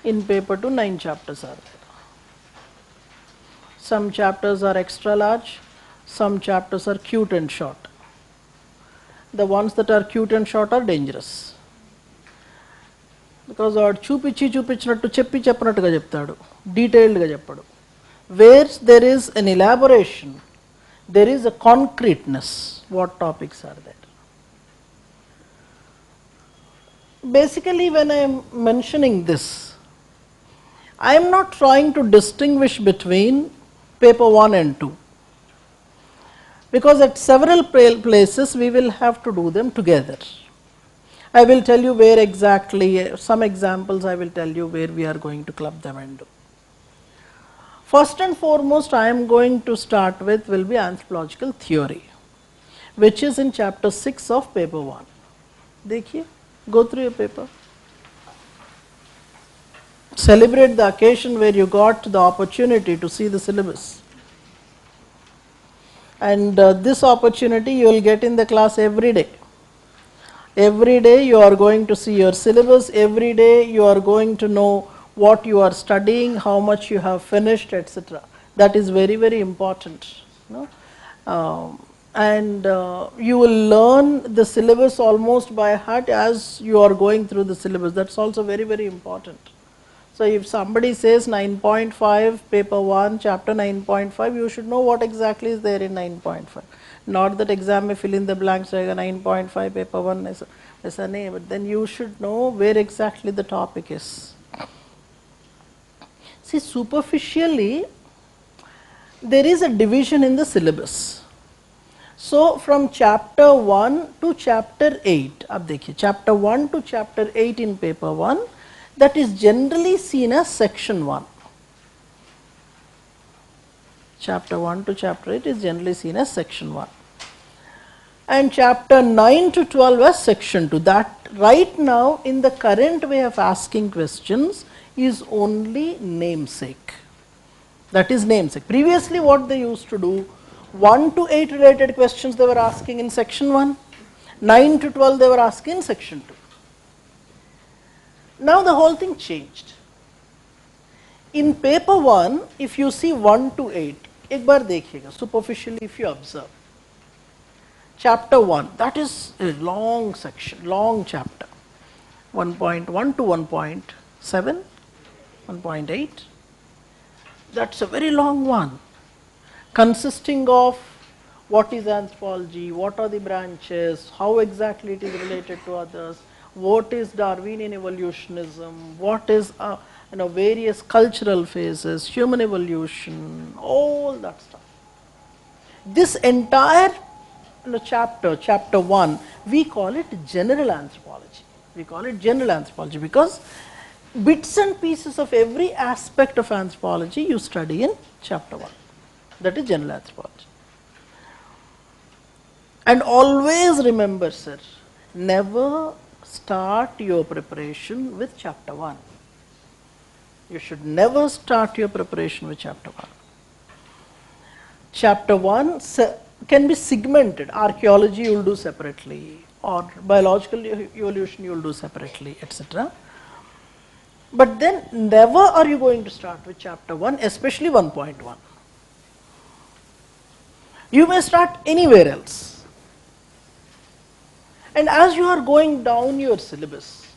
In paper 2, 9 chapters are there. Some chapters are extra large, some chapters are cute and short. The ones that are cute and short are dangerous. Because వాడు చూపించినట్టు చెప్పినట్టుగా చెప్తాడు, డీటెయిల్డ్గా చెప్పడు. Where there is an elaboration, there is a concreteness, what topics are there. Basically, when I am mentioning this, I am not trying to distinguish between paper 1 and 2, because at several places we will have to do them together. I will tell you where exactly, some examples I will tell you where we are going to club them and do. First and foremost, I am going to start with will be anthropological theory, which is in chapter 6 of paper 1. देखिए, go through your paper. Celebrate the occasion where you got the opportunity to see the syllabus. And this opportunity you will get in the class every day. Every day you are going to see your syllabus, every day you are going to know what you are studying, how much you have finished, etc. That is very, very important. And you will learn the syllabus almost by heart as you are going through the syllabus. That's also very, very important. So if somebody says 9.5, paper 1, chapter 9.5, you should know what exactly is there in 9.5. Not that exam may fill in the blanks, 9.5, paper 1, but then you should know where exactly the topic is. See, superficially, there is a division in the syllabus. So from chapter 1 to chapter 8, ab dekhiye, chapter 1 to chapter 8 in paper 1, that is generally seen as section 1. Chapter 1 to chapter 8 is generally seen as section 1. and chapter 9 to 12 as section 2. That right now in the current way of asking questions is only namesake. That is namesake. Previously what they used to do, 1 to 8 related questions they were asking in section 1, 9 to 12 they were asking in section 2. Now the whole thing changed. In paper 1, if you see 1 to 8, एक बार देखिएगा, superficially if you observe. Chapter 1, that is a long section, long chapter. 1.1 to 1.7, 1.8. That's a very long one, consisting of what is anthropology, what are the branches, how exactly it is related to others, what is Darwinian evolutionism, what is various cultural phases, human evolution, all that stuff. This entire chapter 1, we call it general anthropology. We call it general anthropology because bits and pieces of every aspect of anthropology you study in chapter 1. That is general anthropology. And always remember, sir, never start your preparation with chapter 1. You should never start your preparation with chapter 1. Chapter 1 can be segmented. Archaeology you will do separately, or biological evolution you will do separately, etc. But then never are you going to start with chapter 1, especially 1.1. You may start anywhere else. And as you are going down your syllabus,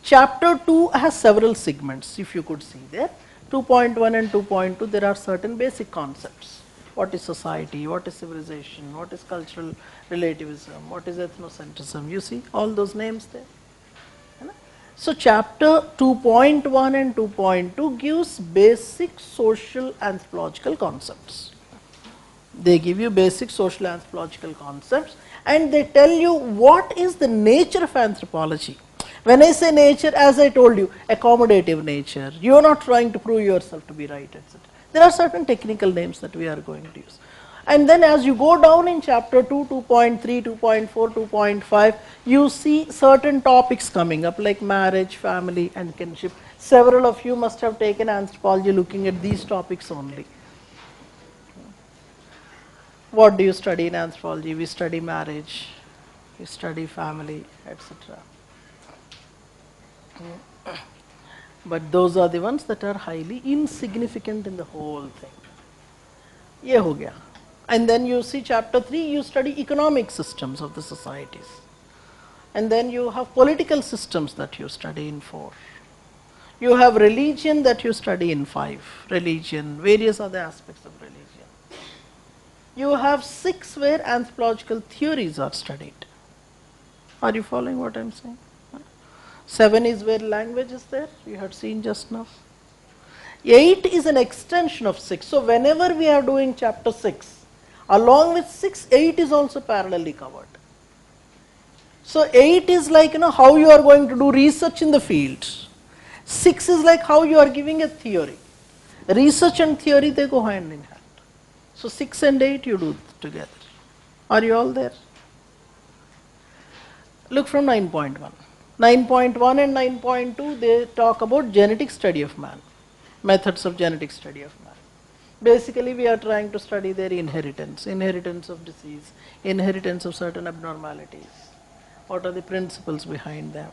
chapter 2 has several segments, if you could see there. 2.1 and 2.2, there are certain basic concepts. What is society, what is civilization, what is cultural relativism, what is ethnocentrism, you see all those names there. So chapter 2.1 and 2.2 gives basic social anthropological concepts. They give you basic social anthropological concepts and they tell you what is the nature of anthropology. When I say nature, as I told you, accommodative nature, you are not trying to prove yourself to be right, etc. There are certain technical names that we are going to use. And then as you go down in chapter 2, 2.3, 2.4, 2.5, you see certain topics coming up like marriage, family and kinship. Several of you must have taken anthropology looking at these topics only. What do you study in anthropology? We study marriage, we study family, etc. But those are the ones that are highly insignificant in the whole thing. Ye ho gaya. And then you see chapter 3, you study economic systems of the societies. And then you have political systems that you study in 4. You have religion that you study in 5. Religion, various other aspects of religion. You have 6 where anthropological theories are studied. Are you following what I am saying? 7 is where language is there, you had seen just now. 8 is an extension of 6. So whenever we are doing chapter 6, along with 6, 8 is also parallelly covered. So 8 is like how you are going to do research in the field. 6 is like how you are giving a theory. Research and theory, they go hand in hand. So 6 and 8 you do together. Are you all there? Look from 9.1. 9.1 and 9.2, they talk about genetic study of man, methods of genetic study of man. Basically, we are trying to study their inheritance, inheritance of disease, inheritance of certain abnormalities. What are the principles behind them?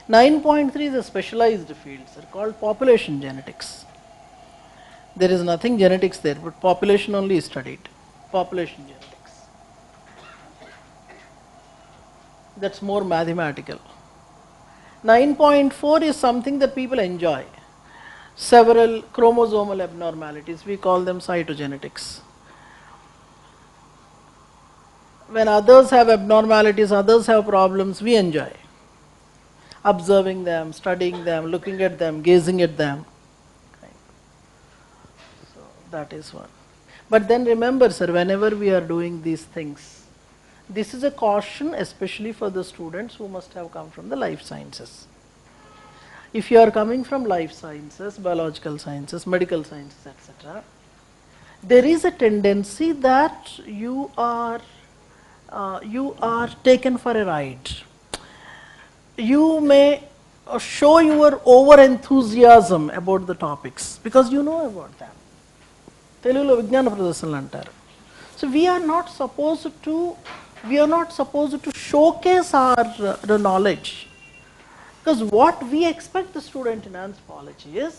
9.3 is a specialized field, sir, called population genetics. There is nothing genetics there, but population only is studied. Population genetics. That's more mathematical. 9.4 is something that people enjoy. Several chromosomal abnormalities, we call them cytogenetics. When others have abnormalities, others have problems, we enjoy observing them, studying them, looking at them, gazing at them. So that is one. But then remember, sir, whenever we are doing these things, this is a caution especially for the students who must have come from the life sciences. If you are coming from life sciences, biological sciences, medical sciences, etc., there is a tendency that you are you are taken for a ride. You may show your over enthusiasm about the topics because you know about them. తెలుగులో విజ్ఞాన ప్రదర్శనలు అంటారు. So we are not supposed to showcase our the knowledge, because what we expect the student in anthropology is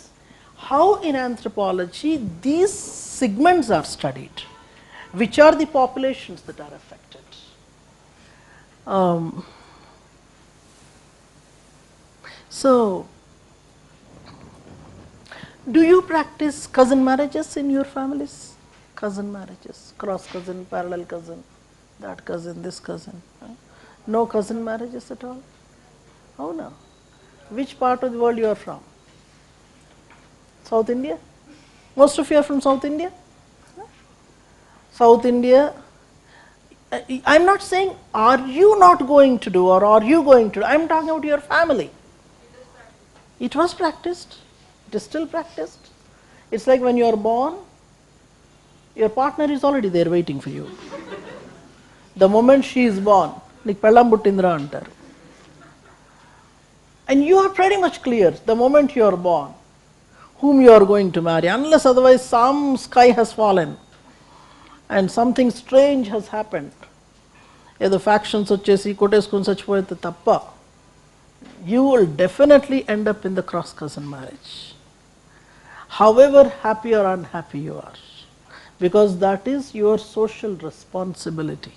how in anthropology these segments are studied, which are the populations that are affected. So do you practice cousin marriages in your families? Cousin marriages, cross cousin, parallel cousin, that cousin, this cousin. No cousin marriages at all? Oh no. Which part of the world you are from? South India? Most of you are from South India? South India. I am not saying are you not going to do or are you going to do. I am talking about your family. It was practiced. It is still practiced. It's like when you are born, your partner is already there waiting for you. The moment she is born, like pellam puttindra antaru. And you are pretty much clear the moment you are born whom you are going to marry, unless otherwise some sky has fallen and something strange has happened. Either factions వచ్చేసి కొట్టేసుకొని చచ్చిపోతే తప్ప, you will definitely end up in the cross cousin marriage, however happy or unhappy you are, because that is your social responsibility.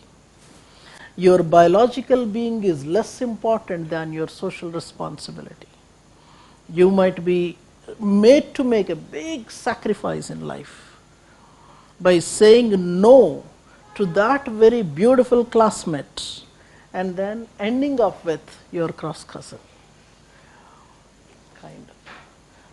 Your biological being is less important than your social responsibility. You might be made to make a big sacrifice in life by saying no to that very beautiful classmate and then ending up with your cross cousin. Kind of.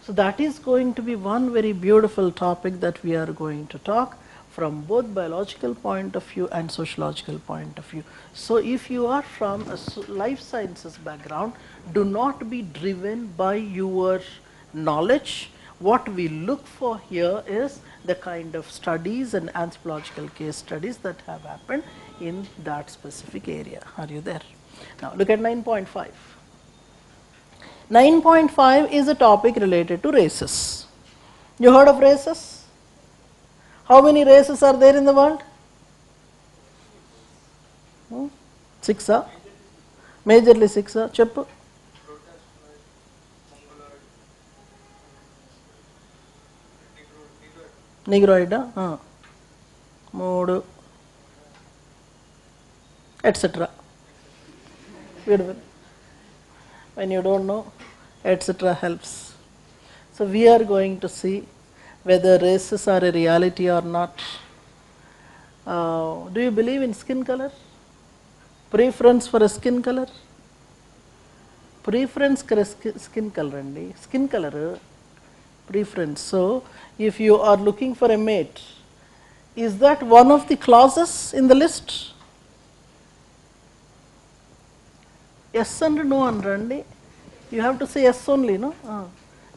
So that is going to be one very beautiful topic that we are going to talk from both biological point of view and sociological point of view. So if you are from a life sciences background, do not be driven by your knowledge. What we look for here is the kind of studies and anthropological case studies that have happened in that specific area. Are you there? Now look at 9.5. 9.5 is a topic related to races. You heard of races? How many races are there in the world? 6 ah? Majorly 6 ah? Cheppu. Negroid, Modu, etc. Beautiful. When you don't know, etc. helps. So we are going to see whether races are a reality or not. Do you believe in skin color? Preference for a skin color? Preference for a skin color, andi. Skin color preference. So if you are looking for a mate, is that one of the clauses in the list? Yes and no anrandi. You have to say yes only, no?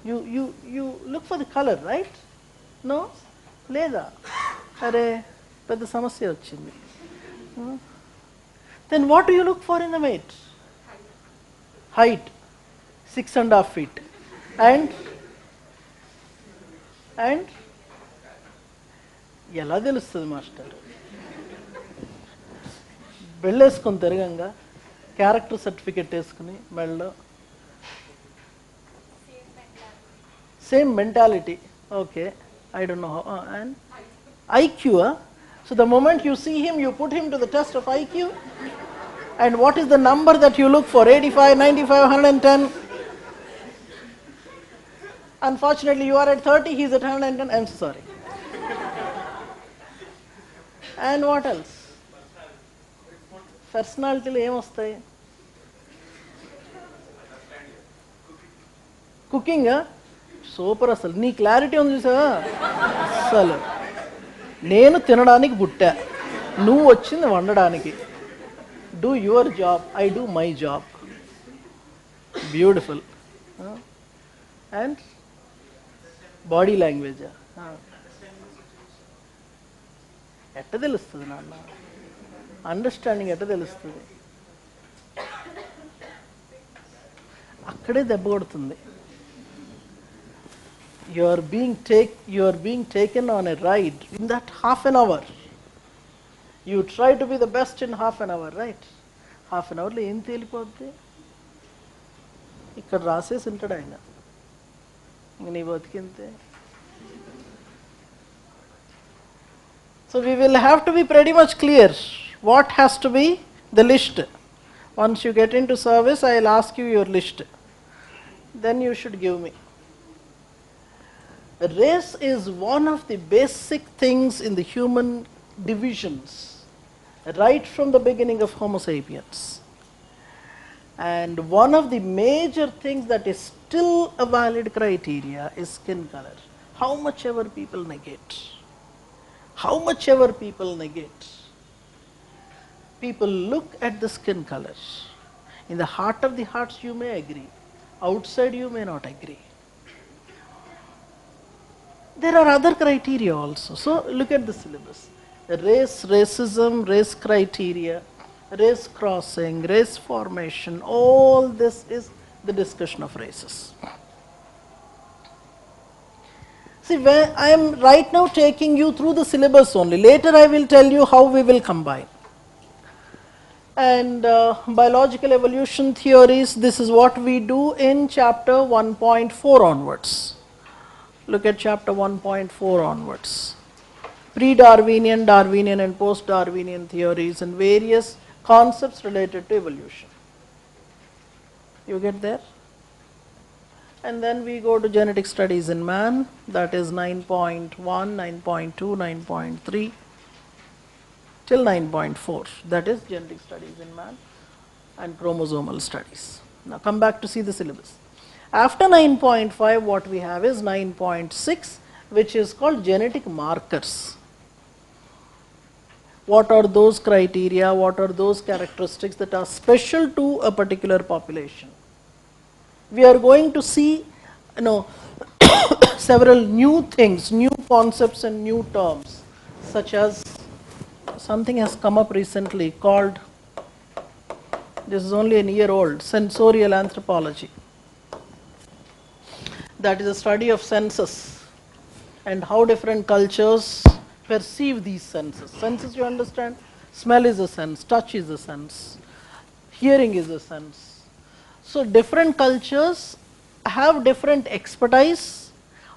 You look for the color, right? No? Leda. Are pedda samasya vachindi. Then what do you look for in a mate? Height. 6.5 feet. And ఎలా తెలుస్తుంది master? బెళ్ళేసుకొని తిరగంగా character certificate వేసుకుని మెళ్ళలో same mentality. Okay, I don't know how. And IQ. So the moment you see him, you put him to the test of IQ. And what is the number that you look for? 85, 95, 110? Unfortunately, you are at 30, he is at 110. I am sorry. And what else? Personality lo em vastayi? Cooking, super. అసలు నీ clarity ఉంది చూసావా? అసలు నేను తినడానికి పుట్టా, నువ్వు వచ్చింది వండడానికి. Do your job, I do my job. Beautiful. And body language ఎట్ట తెలుస్తుంది నాన్న? అండర్స్టాండింగ్ ఎట్లా తెలుస్తుంది? అక్కడే దెబ్బ కొడుతుంది. You are being taken on a ride in that half an hour. You try to be the best in half an hour, right? Half an అవర్లో ఏం తేలిపోద్ది? ఇక్కడ రాసేసి ఉంటాడు ఆయన, ఇంక నీ బతికింతే. So we will have to be pretty much clear what has to be the list. Once you get into service, I will ask you your list. Then you should give me. Race is one of the basic things in the human divisions, right from the beginning of Homo sapiens. And one of the major things that is still a valid criteria is skin color. How much ever people negate, people look at the skin color. In the heart of the hearts you may agree, outside you may not agree. There are other criteria also. So look at the syllabus. Race, racism, race criteria, race crossing, race formation, all this is the discussion of races. See, I am right now taking you through the syllabus only. Later I will tell you how we will combine. And biological evolution theories, this is what we do in chapter 1.4 onwards. Look at chapter 1.4 onwards. Pre-Darwinian, Darwinian and post-Darwinian theories and various concepts related to evolution. You get there? And then we go to genetic studies in man, that is 9.1, 9.2, 9.3 till 9.4. That is genetic studies in man and chromosomal studies. Now come back to see the syllabus. After 9.5, what we have is 9.6, which is called genetic markers. What are those criteria, what are those characteristics that are special to a particular population? We are going to see, several new things, new concepts and new terms, such as something has come up recently called, this is only a year old, sensorial anthropology. That is a study of senses and how different cultures perceive these senses. Senses, you understand? Smell is a sense, touch is a sense, hearing is a sense. So different cultures have different expertise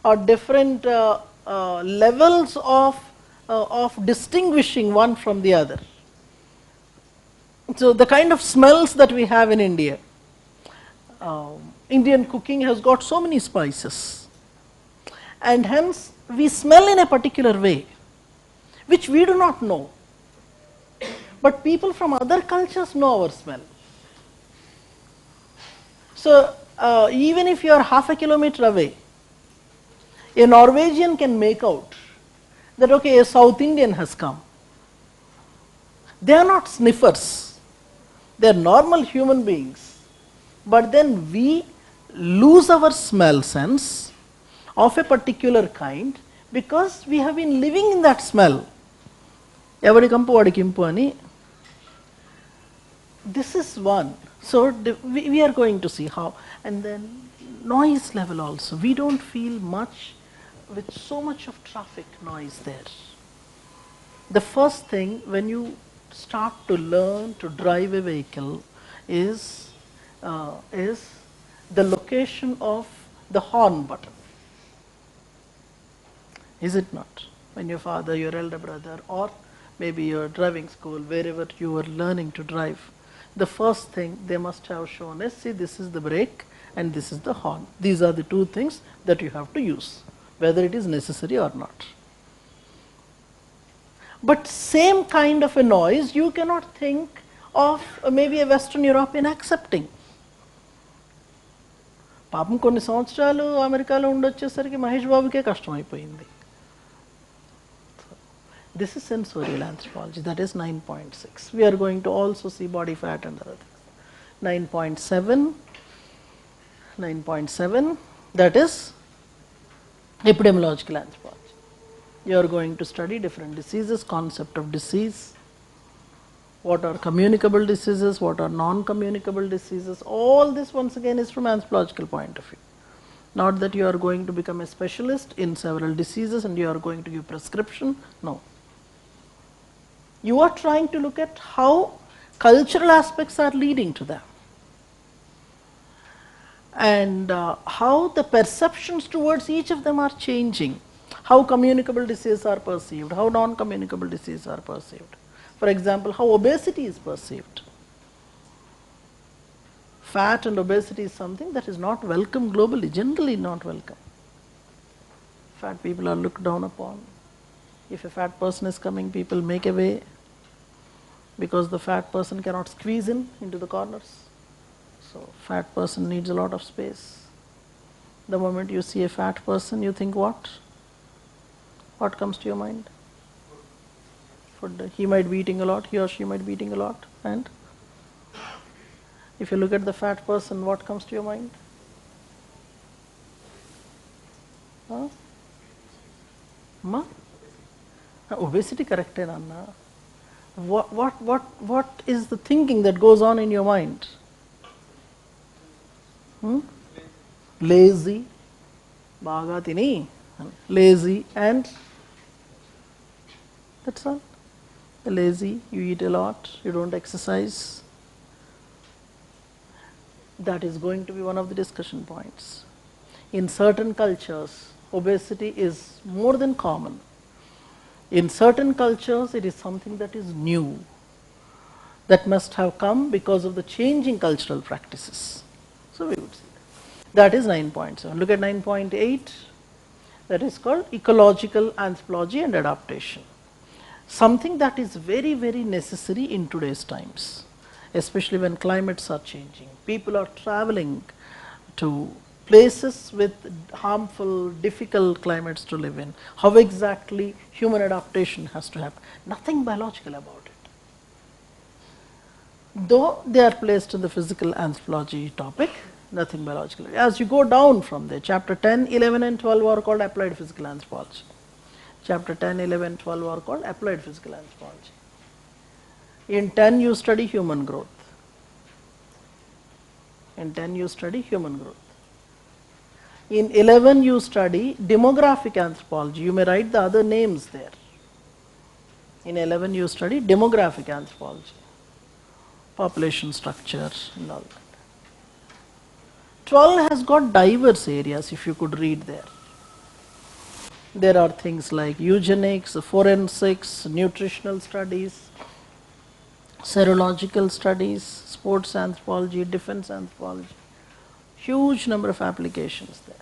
or different levels of distinguishing one from the other. So the kind of smells that we have in India, Indian cooking has got so many spices, and hence we smell in a particular way which we do not know, but people from other cultures know our smell. So even if you are half a kilometer away, a Norwegian can make out that okay, a South Indian has come. They are not sniffers, they are normal human beings, but then we lose our smell sense of a particular kind because we have been living in that smell. Evadi kampu vadi kimpu ani. This is one. So we are going to see how. And then noise level also. We don't feel much with so much of traffic noise there. The first thing when you start to learn to drive a vehicle is the location of the horn button. Is it not? When your father, your elder brother, or maybe your driving school, wherever you are learning to drive, the first thing they must have shown is, see, this is the brake and this is the horn. These are the two things that you have to use, whether it is necessary or not. But same kind of a noise you cannot think of maybe a Western European accepting. పాపం కొన్ని సంవత్సరాలు అమెరికాలో ఉండొచ్చేసరికి మహేష్ బాబుకే కష్టమైపోయింది. This is sensorial anthropology, that is 9.6. We are going to also see body fat and other things. 9.7, that is epidemiological anthropology. You are going to study different diseases, concept of disease, what are communicable diseases, what are non-communicable diseases. All this once again is from anthropological point of view. Not that you are going to become a specialist in several diseases and you are going to give prescription, no. You are trying to look at how cultural aspects are leading to them, and how the perceptions towards each of them are changing, how communicable diseases are perceived, how non-communicable diseases are perceived. For example, how obesity is perceived. Fat and obesity is something that is not welcome globally, generally not welcome. Fat people are looked down upon. If a fat person is coming, people make a way because the fat person cannot squeeze in into the corners. So, fat person needs a lot of space. The moment you see a fat person, you think what? What comes to your mind? Food. He might be eating a lot, he or she might be eating a lot, and if you look at the fat person, what comes to your mind? Huh? Ma? Obesity correct, Anna. What is the thinking that goes on in your mind? Lazy, baga tini, lazy, and that's all. Lazy, you eat a lot, you don't exercise. That is going to be one of the discussion points. In certain cultures, obesity is more than common. In certain cultures, it is something that is new, that must have come because of the changing cultural practices. So, we would see that. That is 9.7. Look at 9.8, that is called ecological anthropology and adaptation. Something that is very, very necessary in today's times, especially when climates are changing. People are traveling to places with harmful, difficult climates to live in. How exactly human adaptation has to happen? Nothing biological about it. Though they are placed in the physical anthropology topic, nothing biological. As you go down from there, chapter 10, 11 and 12 are called applied physical anthropology. Chapter 10, 11, 12 are called applied physical anthropology. In 10 you study human growth. In 10 you study human growth. In 11 you study demographic anthropology. You may write the other names there. In 11 you study demographic anthropology, population structure and all that. 12 has got diverse areas, if you could read there. There are things like eugenics, forensics, nutritional studies, serological studies, sports anthropology, defense anthropology. Huge number of applications there.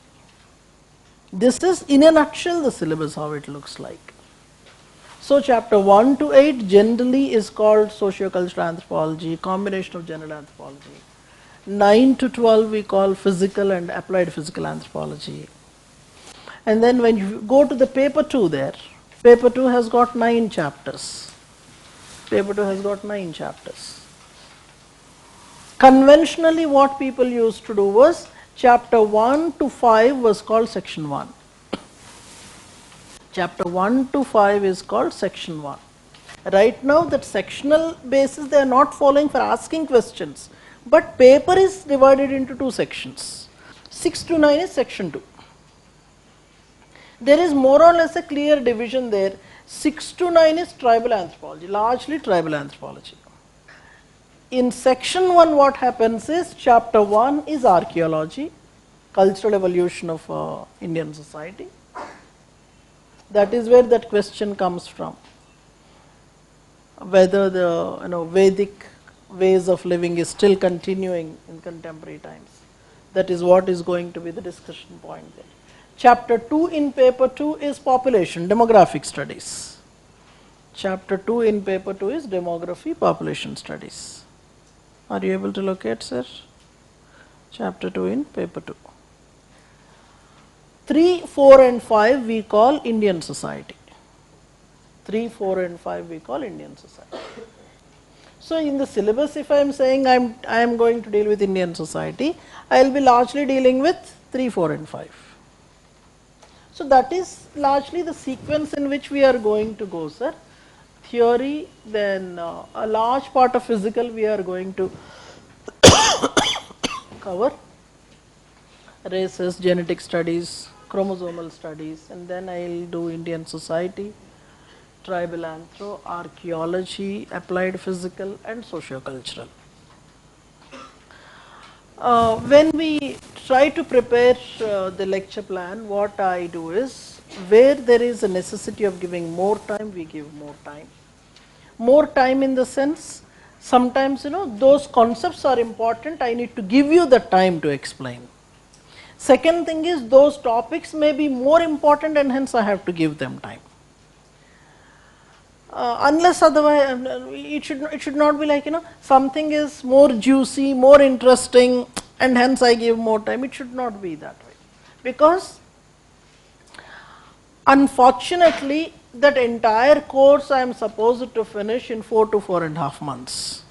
This is in a nutshell the syllabus, how it looks like. So, chapter 1 to 8 generally is called sociocultural anthropology, combination of general anthropology. 9 to 12 we call physical and applied physical anthropology. And then when you go to the paper 2 there, paper 2 has got 9 chapters. Paper 2 has got 9 chapters. Conventionally what people used to do was chapter 1 to 5 was called section 1. Chapter 1 to 5 is called section 1. Right now that sectional basis they are not following for asking questions, but paper is divided into 2 sections. 6 to 9 is section 2. There is more or less a clear division there. 6 to 9 is tribal anthropology, largely tribal anthropology. In section 1 what happens is chapter 1 is archaeology, cultural evolution of Indian society. That is where that question comes from, whether the Vedic ways of living is still continuing in contemporary times. That is what is going to be the discussion point there. Chapter 2 in paper 2 is population, demographic studies. Chapter 2 in paper 2 is demography, population studies. Are you able to locate, sir? Chapter 2 in paper 2. 3, 4 and 5 we call Indian society. 3, 4 and 5 we call Indian society. So, in the syllabus if I am saying I am going to deal with Indian society, I will be largely dealing with 3, 4 and 5. So, that is largely the sequence in which we are going to go, sir. theory, then a large part of physical we are going to cover, races, genetic studies, chromosomal studies, and then I will do Indian society, tribal anthro, archaeology, applied physical, and socio-cultural. When we try to prepare the lecture plan, what I do is, where there is a necessity of giving more time, we give more time. More time in the sense, sometimes those concepts are important, I need to give you the time to explain. Second thing is, those topics may be more important and hence I have to give them time. Unless otherwise, it should not be like, something is more juicy, more interesting, and hence I give more time. It should not be that way. Because unfortunately, that entire course I am supposed to finish in 4 to 4.5 months.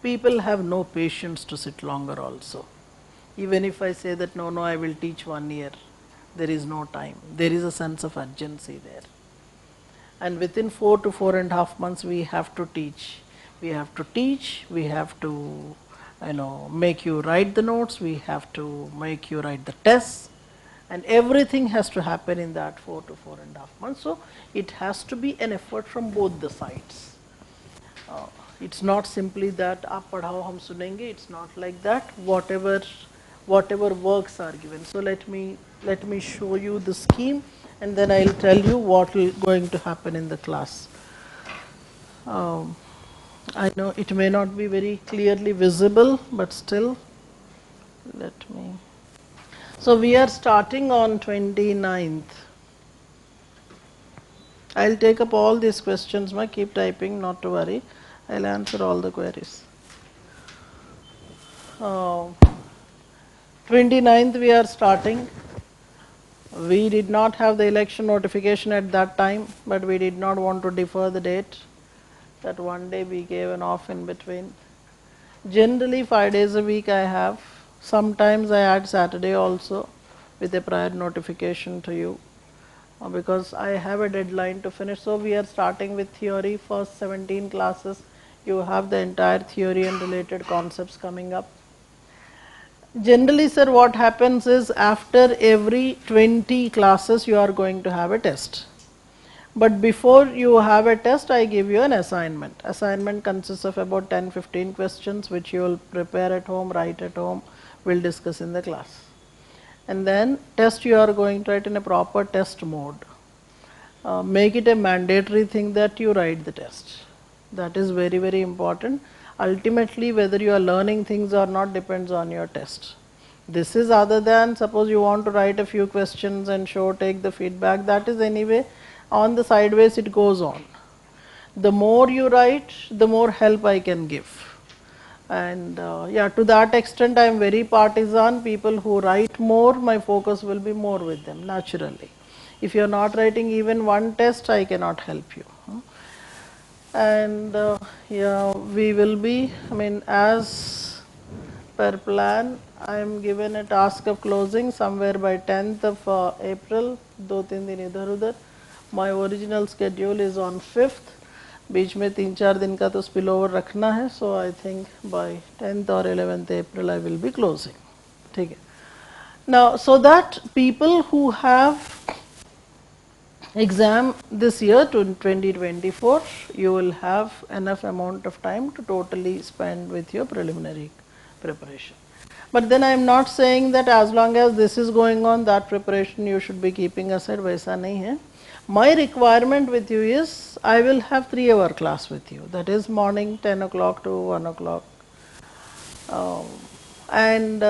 People have no patience to sit longer also. Even if I say that no, I will teach 1 year, there is no time. There is a sense of urgency there. And within 4 to 4.5 months we have to teach. We have to teach, we have to make you write the notes, we have to make you write the tests, and everything has to happen in that 4 to 4.5 months. So it has to be an effort from both the sides. It's not simply that aap padhao hum sunenge, it's not like that. Whatever works are given. So let me show you the scheme, and then I will tell you what is going to happen in the class. I know it may not be very clearly visible, but still, let me. So we are starting on 29th. I will take up all these questions, keep typing, not to worry. I will answer all the queries. 29th we are starting. We did not have the election notification at that time, but we did not want to defer the date. That one day we gave an off in between. Generally 5 days a week I have. Sometimes I add Saturday also with a prior notification to you, because I have a deadline to finish. So we are starting with theory, first 17 classes. You have the entire theory and related concepts coming up. Generally, sir, what happens is, after every 20 classes you are going to have a test. But before you have a test, I give you an assignment. Assignment consists of about 10-15 questions which you will prepare at home, write at home, we will discuss in the class. And then test you are going to write in a proper test mode. Make it a mandatory thing that you write the test. That is very, very important. Ultimately, whether you are learning things or not depends on your test. This is other than, suppose you want to write a few questions and take the feedback, that is anyway on the sideways, it goes on. The more you write, the more help I can give. And to that extent I am very partisan. People who write more, my focus will be more with them naturally. If you are not writing even one test, I cannot help you. And we will be, as per plan, I am given a task of closing somewhere by 10th of April, 2-3 दिन इधर उधर. My original schedule is on 5th. बीच में 3-4 दिन का तो spill over रखना है. So I think by 10th or 11th April I will be closing. ठीक है. Now, so that people who have exam this year to 2024, you will have enough amount of time to totally spend with your preliminary preparation. But then I am not saying that as long as this is going on, that preparation you should be keeping aside. वैसा नहीं है. My requirement with you is, I will have 3-hour class with you. That is morning 10 o'clock to 1 o'clock. And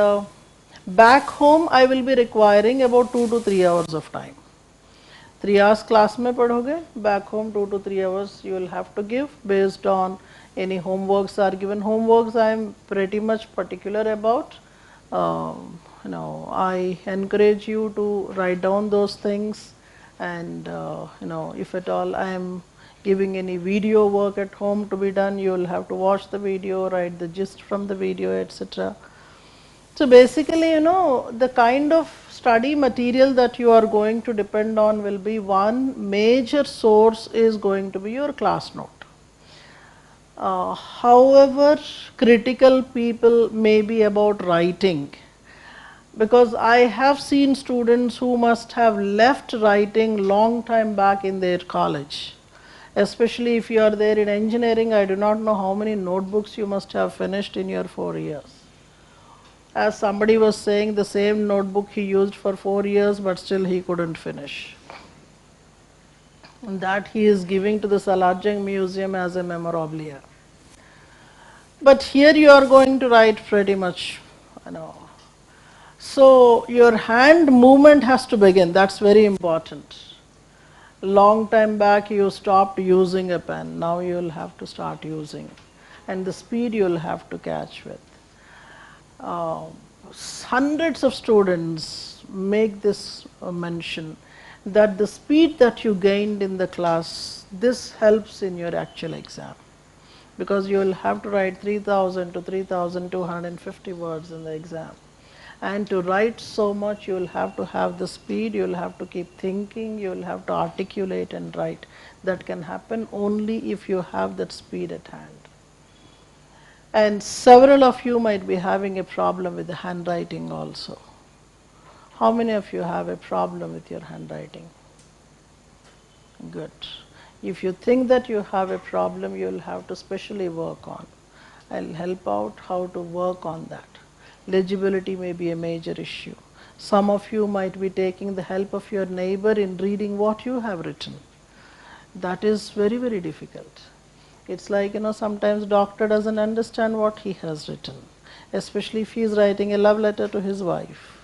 back home I will be requiring about 2 to 3 hours of time. 3 hours class में पढ़ोगे, back home 2 to 3 hours you will have to give based on any homeworks are given. Homeworks I am pretty much particular about. I encourage you to write down those things, and if at all I am giving any video work at home to be done, you will have to watch the video, write the gist from the video, etc. So basically, the kind of study material that you are going to depend on will be, one major source is going to be your class note. However critical people may be about writing, because I have seen students who must have left writing long time back in their college. Especially if you are there in engineering, I do not know how many notebooks you must have finished in your 4 years. As somebody was saying, the same notebook he used for 4 years, but still he couldn't finish. And that he is giving to the Salajang Museum as a memorabilia. But here you are going to write pretty much, you know. So your hand movement has to begin. That's very important. Long time back you stopped using a pen. Now you will have to start using, and the speed you will have to catch with. Hundreds of students make this mention that the speed that you gained in the class, this helps in your actual exam, because you will have to write 3000 to 3250 words in the exam. And to write so much, you will have to have the speed, you will have to keep thinking, you will have to articulate and write. That can happen only if you have that speed at hand. And several of you might be having a problem with the handwriting also. How many of you have a problem with your handwriting? Good. If you think that you have a problem, you will have to specially work on. I'll help out how to work on that. Legibility may be a major issue. Some of you might be taking the help of your neighbor in reading what you have written. That is very, very difficult. It's like, sometimes doctor doesn't understand what he has written, especially if he is writing a love letter to his wife.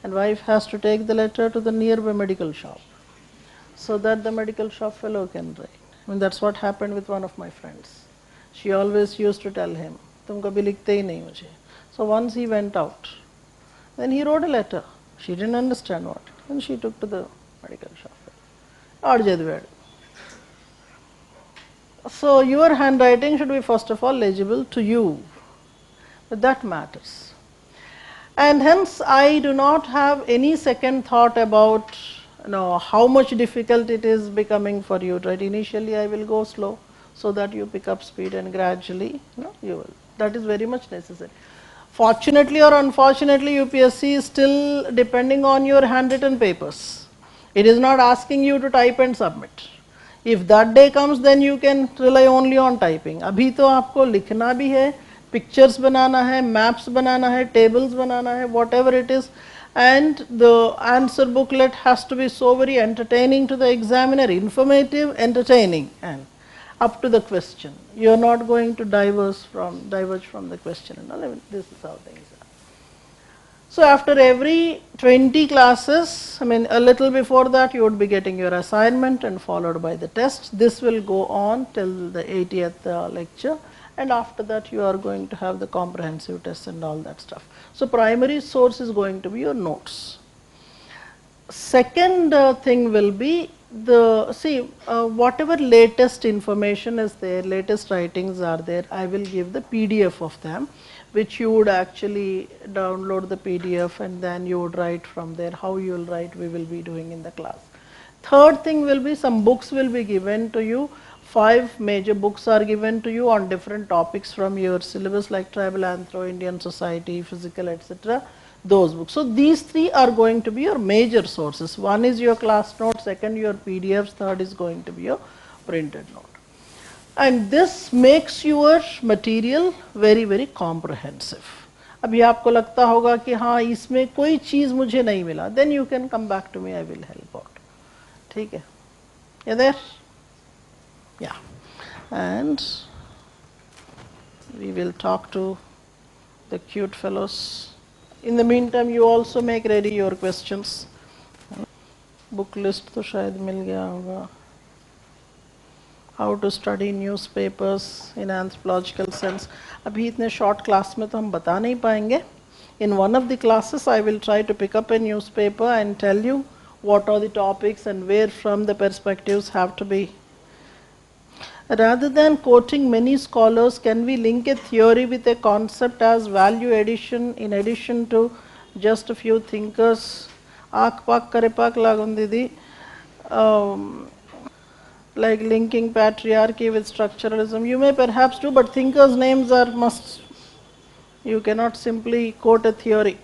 And wife has to take the letter to the nearby medical shop so that the medical shop fellow can write. That's what happened with one of my friends. She always used to tell him, "Tum kabhi likhte hi nahi mujhe." So once he went out, then he wrote a letter. She didn't understand what, and she took to the medical shop. So your handwriting should be first of all legible to you, but that matters. And hence I do not have any second thought about how much difficult it is becoming for you. Right? Initially I will go slow so that you pick up speed, and gradually you will. That is very much necessary. Fortunately or unfortunately, UPSC is still depending on your handwritten papers. It is not asking you to type and submit. If that day comes, then you can rely only on typing. अभी तो आपको लिखना भी है, pictures बनाना है, maps बनाना है, tables बनाना है, whatever it is, and the answer booklet has to be so very entertaining to the examiner, informative, entertaining, and up to the question. You are not going to diverge from the question. This is how things are. So after every 20 classes, a little before that, you would be getting your assignment and followed by the test. This will go on till the 80th lecture, and after that you are going to have the comprehensive test and all that stuff. So primary source is going to be your notes. Second thing will be whatever latest information is there, latest writings are there, I will give the PDF of them, which you would actually download the PDF and then you would write from there. How you will write, we will be doing in the class. Third thing will be, some books will be given to you. 5 major books are given to you on different topics from your syllabus, like tribal anthro, Indian society, physical, etc. Those books. So these 3 are going to be your major sources. One is your class notes, second your PDFs, third is going to be your printed note. And this makes your material very, very comprehensive. अभी आपको लगता होगा कि हाँ इसमें कोई चीज़ मुझे नहीं मिला, then you can come back to me, I will help out. ठीक है? You there? Yeah. And we will talk to the cute fellows. In the meantime, you also make ready your questions. Book list तो शायद मिल गया होगा. How to study newspapers in anthropological sense. अभी इतने short class में तो हम बता नहीं पाएंगे. In one of the classes, I will try to pick up a newspaper and tell you what are the topics and where from the perspectives have to be. Rather than quoting many scholars, can we link a theory with a concept as value addition in addition to just a few thinkers? Aak pak kare pak lagundi di. Like linking patriarchy with structuralism. You may perhaps do, but thinkers' names are must. You cannot simply quote a theory.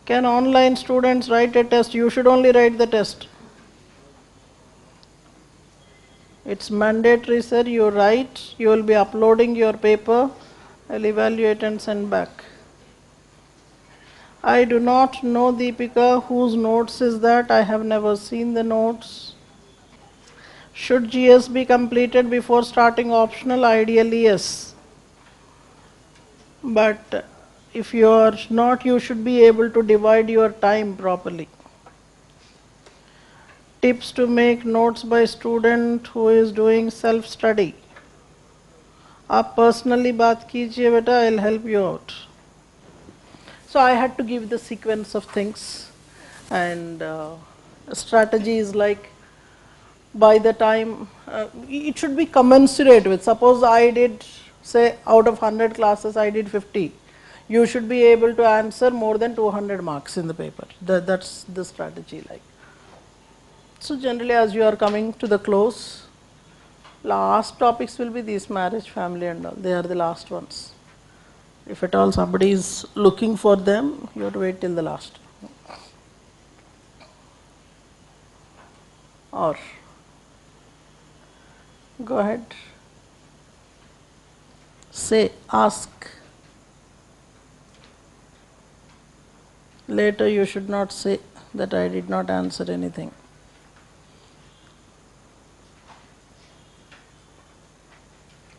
Can online students write a test? You should only write the test. It's mandatory, sir. You write, you will be uploading your paper, I'll evaluate and send back. I do not know, Deepika, whose notes is that? I have never seen the notes. Should GS be completed before starting optional? Ideally, yes. But if you are not, you should be able to divide your time properly. Tips to make notes by student who is doing self-study. आप personally बात कीजिए बेटा, I'll help you out. So I had to give the sequence of things, and strategy is like, by the time it should be commensurate with, suppose I did, say out of 100 classes I did 50, you should be able to answer more than 200 marks in the paper. That's the strategy like. So generally, as you are coming to the close, last topics will be these marriage, family and all. They are the last ones. If at all somebody is looking for them, you have to wait till the last. Or go ahead. Say, ask. Later you should not say that I did not answer anything.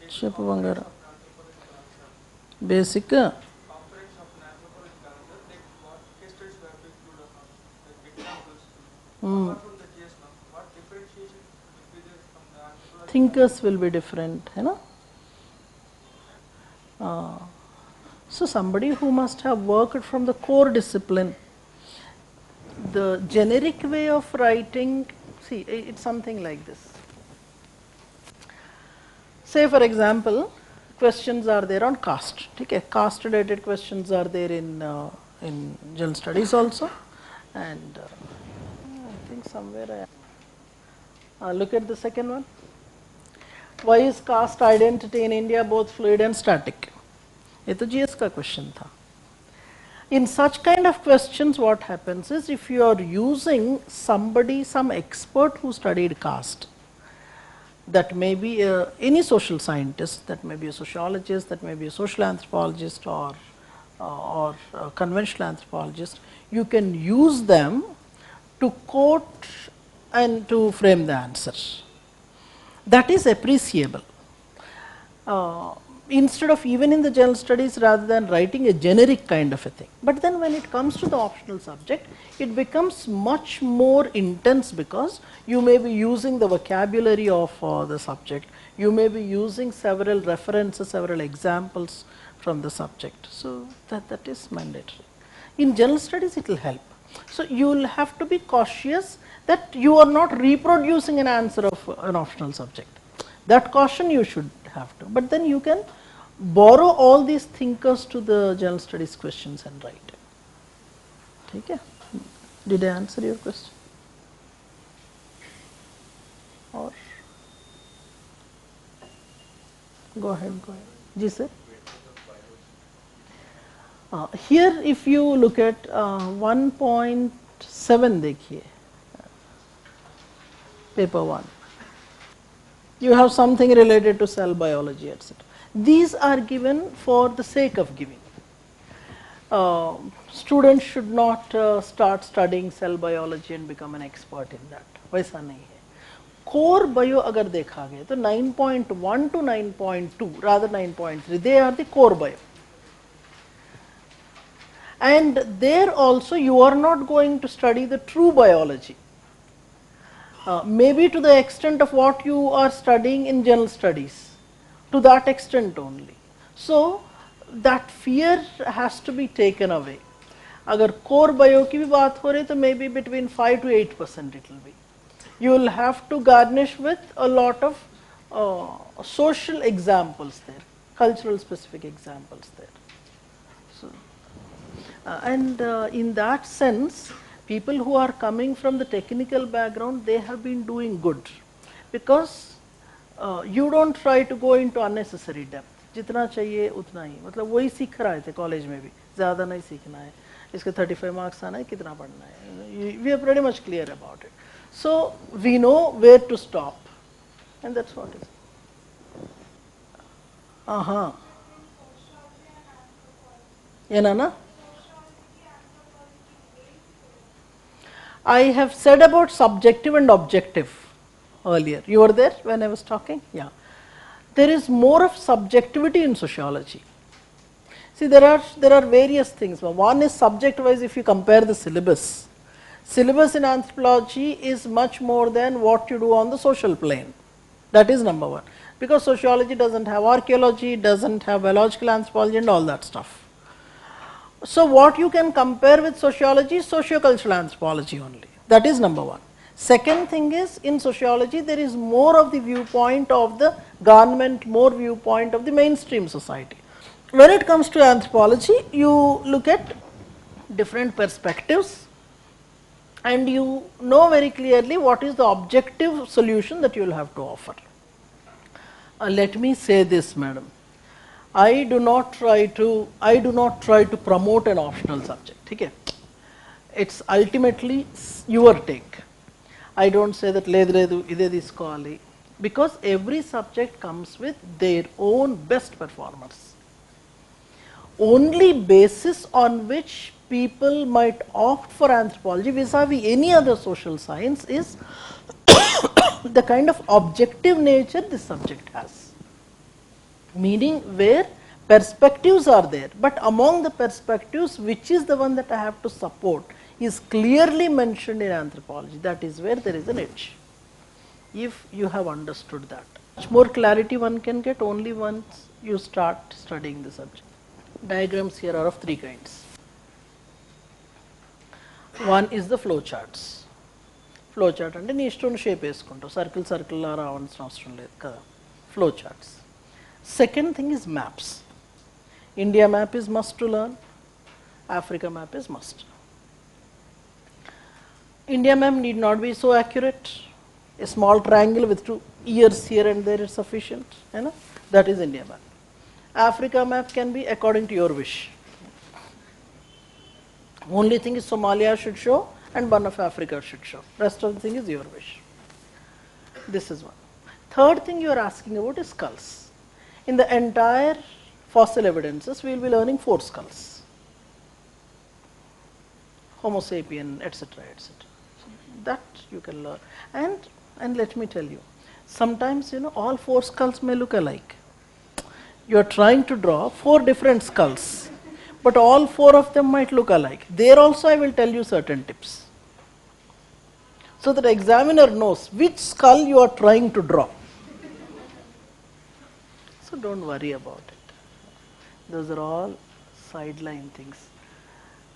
Shepu Bangara. Basic. Components of an anthropology calendar, like what case studies we have to include or not, like examples. Apart from the GS now, what differentiation will be there from the anthropology? Thinkers will be different, you know. So somebody who must have worked from the core discipline. The generic way of writing, see, it's something like this. Say for example, questions are there on caste. Okay? Caste related questions are there in general studies also, and I think somewhere look at the second one. Why is caste identity in India both fluid and static? ये तो GS का question था. In such kind of questions, what happens is, if you are using somebody, some expert who studied caste, that may be any social scientist, that may be a sociologist, that may be a social anthropologist, or a conventional anthropologist, you can use them to quote and to frame the answer. That is appreciable. Instead of even in the general studies, rather than writing a generic kind of a thing. But then when it comes to the optional subject, it becomes much more intense, because you may be using the vocabulary of the subject, you may be using several references, several examples from the subject. So that is mandatory. In general studies, it will help. So you will have to be cautious that you are not reproducing an answer of an optional subject. That caution you should have to. But then you can borrow all these thinkers to the general studies questions and write. Okay? Did I answer your question? Or go ahead, go ahead. Ji sir? Here if you look at 1.7 देखिए, paper 1. You have something related to cell biology, etc. These are given for the sake of giving. Students should not start studying cell biology and become an expert in that. वैसा नहीं है. Core bio अगर देखा गया तो 9.1 to 9.2, rather 9.3, they are the core bio. And there also you are not going to study the true biology. Maybe to the extent of what you are studying in general studies. To that extent only. So that fear has to be taken away. अगर core bio की भी बात हो रही तो maybe between 5 to 8% it will be. You will have to garnish with a lot of social examples there, cultural specific examples there. So, and in that sense, people who are coming from the technical background, they have been doing good, because you don't try to go into unnecessary depth. जितना चाहिए उतना ही, मतलब वही सीख रहे थे college में भी, ज़्यादा नहीं सीखना है, इसके 35 मार्क्स आना है, कितना पढ़ना है, we are pretty much clear about it. So we know where to stop, and that's what it is. ಏನನ? I have said about subjective and objective earlier. You were there when I was talking? Yeah. There is more of subjectivity in sociology. See, there are various things. One is subject wise. If you compare the syllabus in anthropology is much more than what you do on the social plane. That is number one, because sociology doesn't have archaeology, doesn't have biological anthropology and all that stuff. So what you can compare with sociology is sociocultural anthropology only. That is number one. Second thing is, in sociology there is more of the viewpoint of the government, more viewpoint of the mainstream society. When it comes to anthropology, you look at different perspectives and you know very clearly what is the objective solution that you will have to offer. Let me say this, madam. I do not try to promote an optional subject. Okay? It's ultimately your take. I don't say that ledredu ide iskali, because every subject comes with their own best performers. Only basis on which people might opt for anthropology vis-a-vis any other social science is the kind of objective nature this subject has. Meaning where perspectives are there, but among the perspectives, which is the one that I have to support is clearly mentioned in anthropology. That is where there is an edge, if you have understood that. Much more clarity one can get only once you start studying the subject. Diagrams here are of three kinds. One is the flow charts. Flow chart ante nee ishtam shape eskuntav, circle circle la ravalsina avasaram ledhu kada. Flow charts. Second thing is maps. India map is must to learn, Africa map is must. India map need not be so accurate. A small triangle with two ears here and there is sufficient. You know? That is India map. Africa map can be according to your wish. Only thing is Somalia should show and one of Africa should show. Rest of the thing is your wish. This is one. Third thing you are asking about is skulls. In the entire fossil evidences, we will be learning 4 skulls. Homo sapien, etc., etc. So that you can learn. And let me tell you, sometimes all 4 skulls may look alike. You are trying to draw 4 different skulls, but all 4 of them might look alike. There also I will tell you certain tips, so that the examiner knows which skull you are trying to draw. So don't worry about it. Those are all sideline things.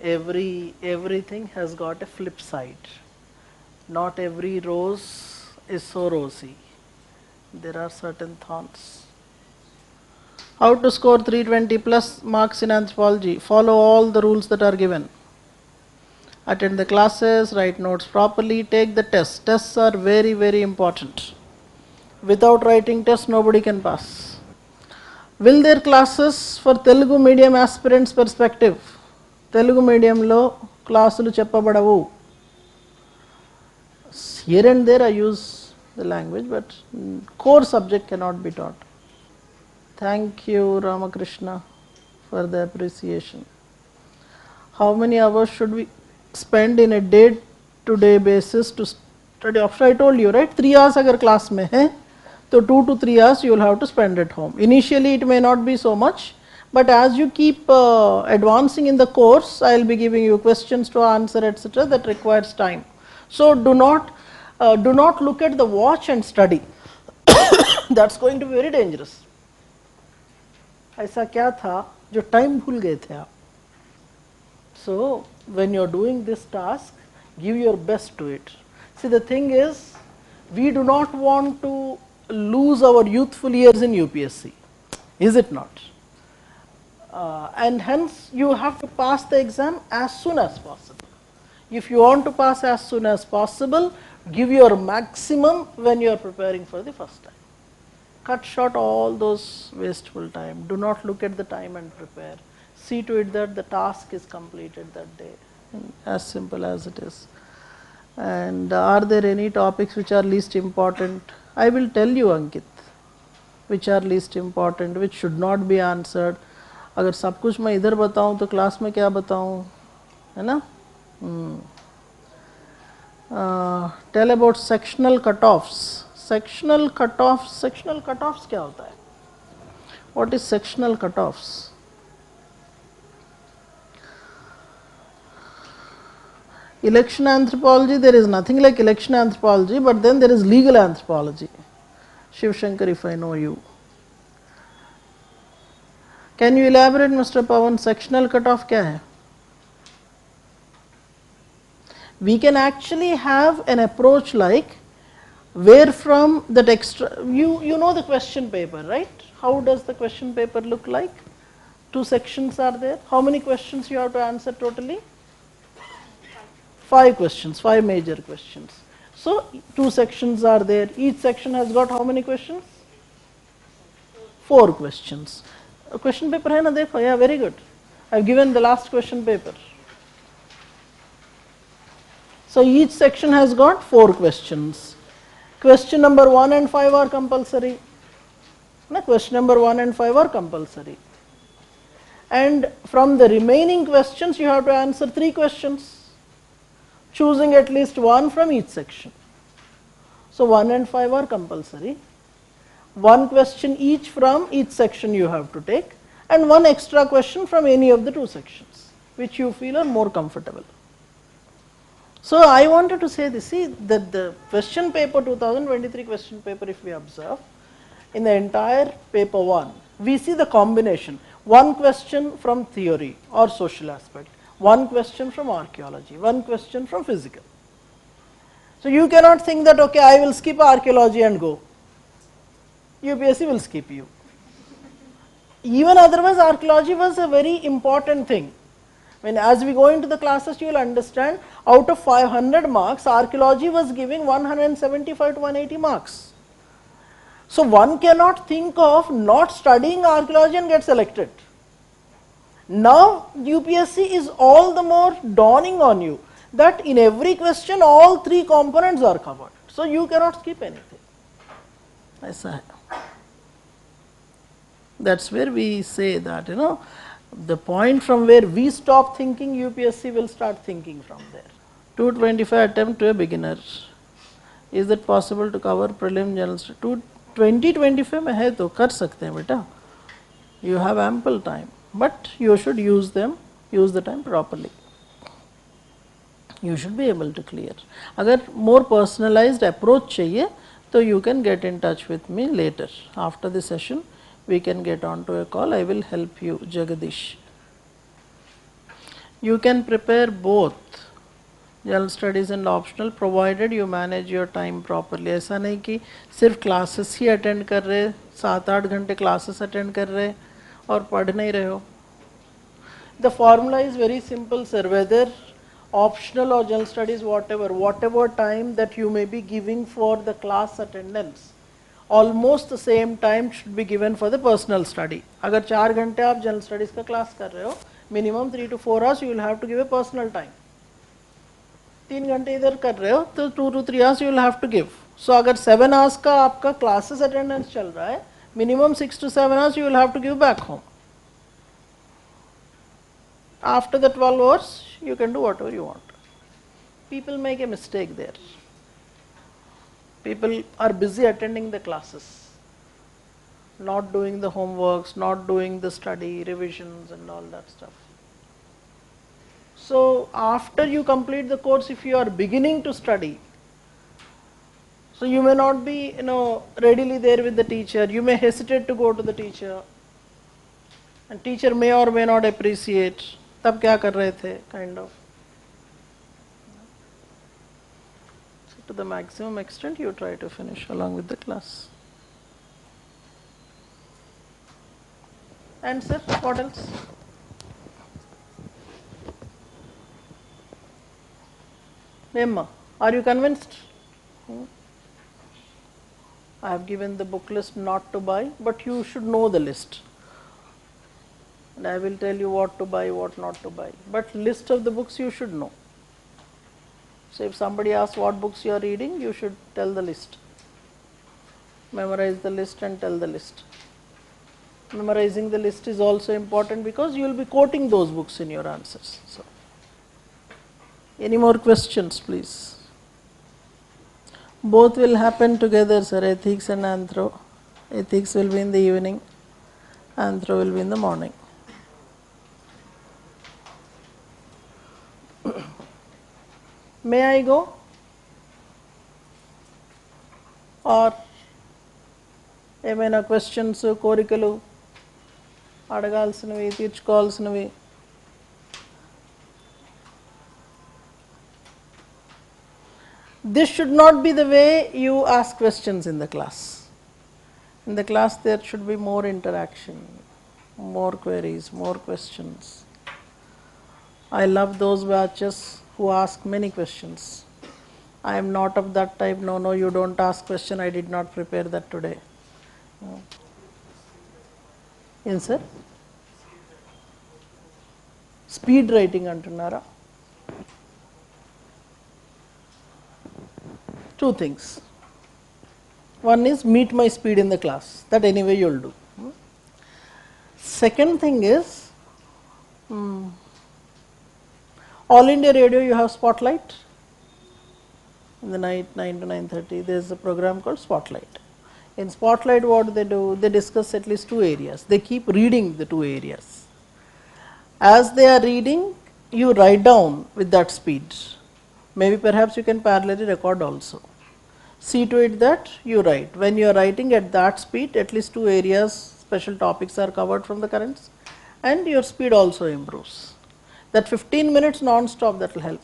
Everything has got a flip side. Not every rose is so rosy. There are certain thorns. How to score 320 plus marks in anthropology? Follow all the rules that are given. Attend the classes, write notes properly, take the tests. Tests are very, very important. Without writing tests, nobody can pass. Will there classes for Telugu medium aspirants perspective? Telugu medium lo classulu cheppabadavu. Here and there I use the language, but core subject cannot be taught. Thank you, Ramakrishna, for the appreciation. How many hours should we spend in a day-to-day basis to study? After I told you, right? 3 hours agar class mein hai, so 2 to 3 hours you will have to spend at home. Initially it may not be so much, but as you keep advancing in the course, I will be giving you questions to answer, etc. that requires time. So do not look at the watch and study. That's going to be very dangerous. ऐसा क्या था जो time भूल गए थे आप? So when you are doing this task, give your best to it. See, the thing is, we do not want to lose our youthful years in UPSC, is it not? And hence you have to pass the exam as soon as possible. If you want to pass as soon as possible, give your maximum when you are preparing for the first time. Cut short all those wasteful time. Do not look at the time and prepare. See to it that the task is completed that day. As simple as it is. And are there any topics which are least important? I will tell you, Ankit, which are least important, which should not be answered. अगर सब कुछ मैं इधर बताऊं तो class में क्या बताऊं, है ना? Tell about sectional cutoffs. Sectional cutoffs क्या होता है? What is sectional cutoffs? Election anthropology, there is nothing like election anthropology, but then there is legal anthropology. Shiv Shankar, if I know you. Can you elaborate, Mr. Pawan, sectional cutoff क्या है? We can actually have an approach like where from that extra, you know the question paper, right? How does the question paper look like? 2 sections are there. How many questions you have to answer totally? 5 questions, 5 major questions. So 2 sections are there. Each section has got how many questions? 4 questions. A question paper hai na, dekho? Yeah, very good. I've given the last question paper. So each section has got 4 questions. Question number 1 and 5 are compulsory. No, question number 1 and 5 are compulsory. And from the remaining questions, you have to answer 3 questions, choosing at least 1 from each section. So 1 and 5 are compulsory. 1 question each from each section you have to take, and 1 extra question from any of the 2 sections, which you feel are more comfortable. So I wanted to say this, see that the question paper 2023 question paper, if we observe, in the entire paper 1, we see the combination. 1 question from theory or social aspect, 1 question from archaeology, 1 question from physical. So you cannot think that, okay, I will skip archaeology and go. UPSC will skip you. Even otherwise, archaeology was a very important thing. When as we go into the classes, you will understand, out of 500 marks, archaeology was giving 175 to 180 marks. So one cannot think of not studying archaeology and get selected. Now UPSC is all the more dawning on you that in every question all 3 components are covered. So you cannot skip anything. That's where we say that, the point from where we stop thinking, UPSC will start thinking from there. 225 attempt to a beginner. Is it possible to cover prelim general study? 2025 में है तो कर सकते हैं बेटा. You have ample time, but you should use the time properly. You should be able to clear. अगर more personalized approach चाहिए तो you can get in touch with me later. After the session, we can get on to a call. I will help you, Jagadish. You can prepare both general studies and optional provided you manage your time properly. ऐसा नहीं कि सिर्फ classes ही attend कर रहे, 7-8 घंटे classes attend कर रहे और पढ़ नहीं रहे हो. The formula is very simple sir, whether optional or general studies, whatever time that you may be giving for the class attendance, almost the same time should be given for the personal study. अगर 4 घंटे आप general studies का class कर रहे हो, minimum 3 to 4 hours you will have to give a personal time. 3 घंटे इधर कर रहे हो तो 2 to 3 hours you will have to give. So अगर 7 hours का आपका classes attendance चल रहा है, minimum 6 to 7 hours you will have to give back home. After the 12 hours, you can do whatever you want. People make a mistake there. People are busy attending the classes, not doing the homeworks, not doing the study, revisions and all that stuff. So after you complete the course, if you are beginning to study, so you may not be, readily there with the teacher. You may hesitate to go to the teacher, and teacher may or may not appreciate. तब क्या कर रहे थे, kind of. So to the maximum extent, you try to finish along with the class. And sir, what else? Nemma, are you convinced? I have given the book list not to buy, but you should know the list. And I will tell you what to buy, what not to buy. But list of the books you should know. So if somebody asks what books you are reading, you should tell the list. Memorize the list and tell the list. Memorizing the list is also important because you will be quoting those books in your answers. So, any more questions, please? Both will happen together, sir, ethics and anthro. Ethics will be in the evening, anthro will be in the morning. May I go? Or ఏమైనా questions కోరికలు అడగాల్సినవి తీర్చుకోవాల్సినవి? This should not be the way you ask questions in the class. In the class there should be more interaction, more queries, more questions. I love those batches who ask many questions. I am not of that type. No, you don't ask question. I did not prepare that today. Yes, sir. Speed writing antunnara. Two things. One is meet my speed in the class. That anyway you will do. Second thing is All India Radio you have Spotlight. In the night 9 to 9:30 there is a program called Spotlight. In Spotlight what they do, they discuss at least two areas. They keep reading the two areas. As they are reading, you write down with that speed. Maybe perhaps you can parallelly record also. See to it that you write. When you are writing at that speed, at least two areas, special topics are covered from the currents, and your speed also improves. That 15 minutes non-stop, that will help.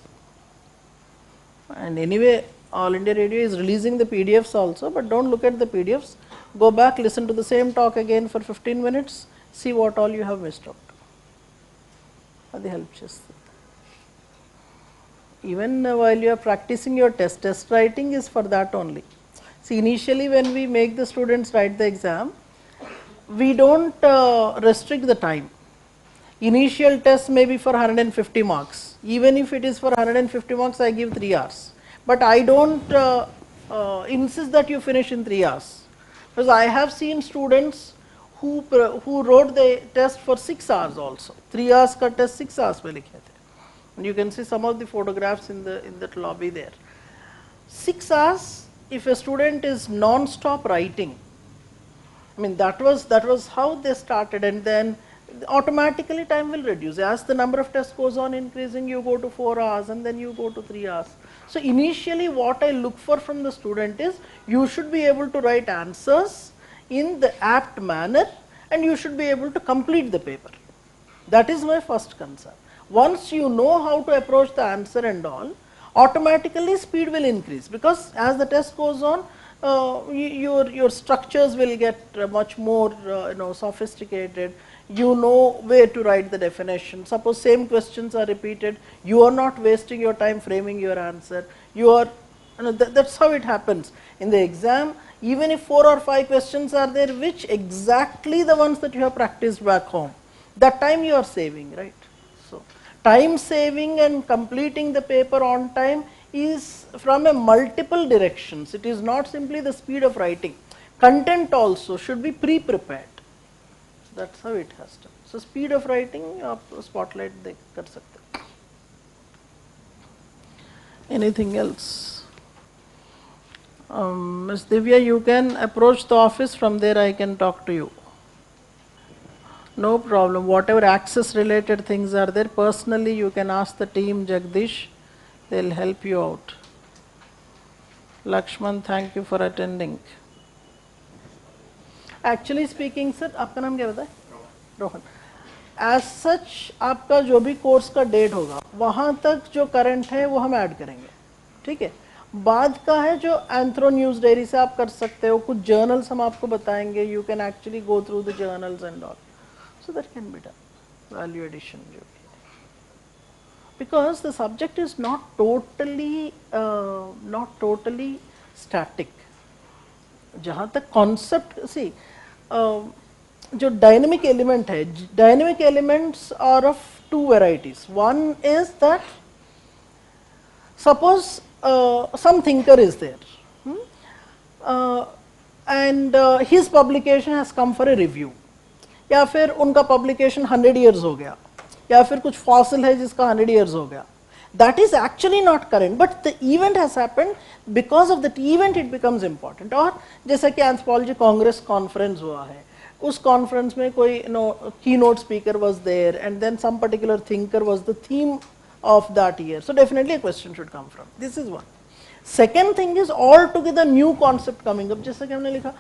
And anyway, All India Radio is releasing the PDFs also, but don't look at the PDFs. Go back, listen to the same talk again for 15 minutes, see what all you have missed out. That helps. Even while you are practicing your test writing is for that only. See, initially when we make the students write the exam, we don't restrict the time. Initial test may be for 150 marks. Even if it is for 150 marks, I give 3 hours. But I don't insist that you finish in 3 hours. Because I have seen students who wrote the test for 6 hours also. 3 hours ka test 6 hours mein likhe the. And you can see some of the photographs in that lobby there. 6 hours, if a student is non-stop writing, I mean that was how they started, and then automatically time will reduce. As the number of tests goes on increasing, you go to 4 hours and then you go to 3 hours. So initially what I look for from the student is you should be able to write answers in the apt manner and you should be able to complete the paper. That is my first concern. Once you know how to approach the answer and all, automatically speed will increase, because as the test goes on, your structures will get much more sophisticated. You know where to write the definition. Suppose same questions are repeated, you are not wasting your time framing your answer. You are, that's how it happens in the exam. Even if 4 or 5 questions are there, which exactly the ones that you have practiced back home, that time you are saving, right? So time saving and completing the paper on time is from a multiple directions. It is not simply the speed of writing. Content also should be pre-prepared. That's how it has to. So speed of writing, Spotlight they kar sakte. Anything else? Ms. Divya, you can approach the office, from there I can talk to you. No problem. Whatever access related things are there, personally you can ask the team, Jagdish, they will help you out. Lakshman, thank you for attending. Actually speaking, sir, आपका नाम क्या बताए? Rohan. As such, आपका जो भी course का date होगा, वहाँ तक जो करंट है वो हम ऐड करेंगे, ठीक है? बाद का है जो एंथ्रो न्यूज़ डायरी से आप कर सकते हो, कुछ जर्नल्स हम आपको बताएंगे, you can actually go through the journals and all, so that can be done. Value addition जो भी, because the subject is not totally static. जहाँ तक concept see जो dynamic element है, dynamic elements are of two varieties. One is that suppose some thinker is there, and his publication has come for a review, या फिर उनका publication 100 years हो गया, या फिर कुछ fossil है जिसका 100 years हो गया. That is actually not current, but the event has happened. Because of that event it becomes important. और जैसा कि Anthropology Congress conference हुआ है, उस conference में कोई keynote speaker was there, and then some particular thinker was the theme of that year. So definitely a question should come from. This is one. Second thing is altogether new concept coming up. जैसा कि हमने लिखा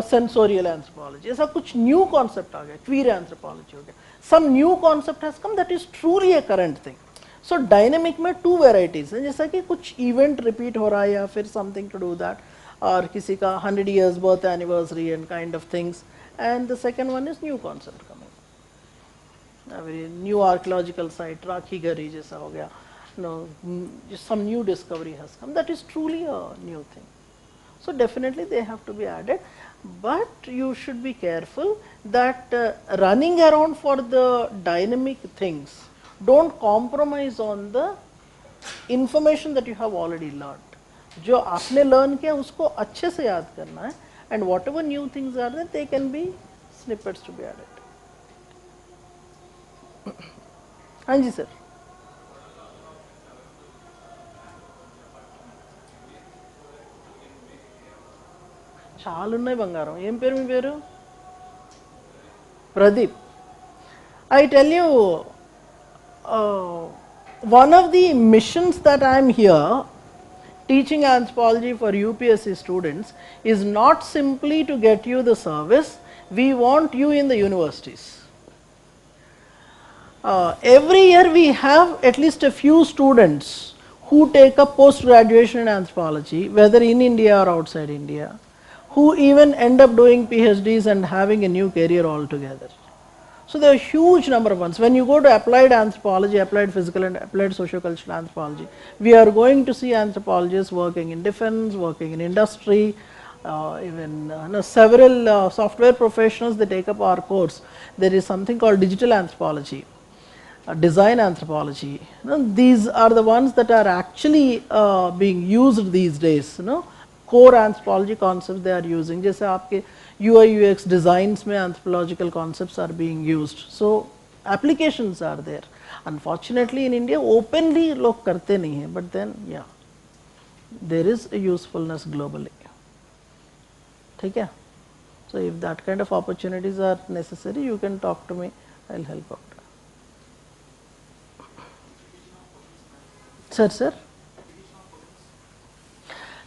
sensorial anthropology, ऐसा कुछ new concept आ गया, queer anthropology हो गया. Some new concept has come that is truly a current thing. So dynamic में two varieties हैं, जैसा कि कुछ event repeat हो रहा है या फिर something to do that, और किसी का 100 years birth anniversary and kind of things. And the second one is new concept coming. A very new archaeological site, Rakhi Gari जैसा हो गया, some new discovery has come. That is truly a new thing. So definitely they have to be added, but you should be careful that running around for the dynamic things, don't compromise on the information that you have already learned. जो आपने learn किया उसको अच्छे से याद करना है, and whatever new things are there, they can be snippets to be added. हाँ जी सर. చాలు ఉన్నాయి బంగారం. ఏం పేరు మీ పేరు? Pradeep. I tell you, one of the missions that I am here teaching anthropology for UPSC students is not simply to get you the service, we want you in the universities. Every year we have at least a few students who take up post-graduation in anthropology, whether in India or outside India, who even end up doing PhDs and having a new career altogether. So there are a huge number of ones. When you go to applied anthropology, applied physical and applied sociocultural anthropology, we are going to see anthropologists working in defense, working in industry, even several software professionals, they take up our course. There is something called digital anthropology, design anthropology. These are the ones that are actually being used these days. Core anthropology concepts they are using. जैसे आपके UI UX designs में anthropological concepts are being used. So applications are there. Unfortunately in India openly लोग करते नहीं हैं, but then yeah, there is a usefulness globally. ठीक है? So if that kind of opportunities are necessary, you can talk to me. I'll help out. Sir.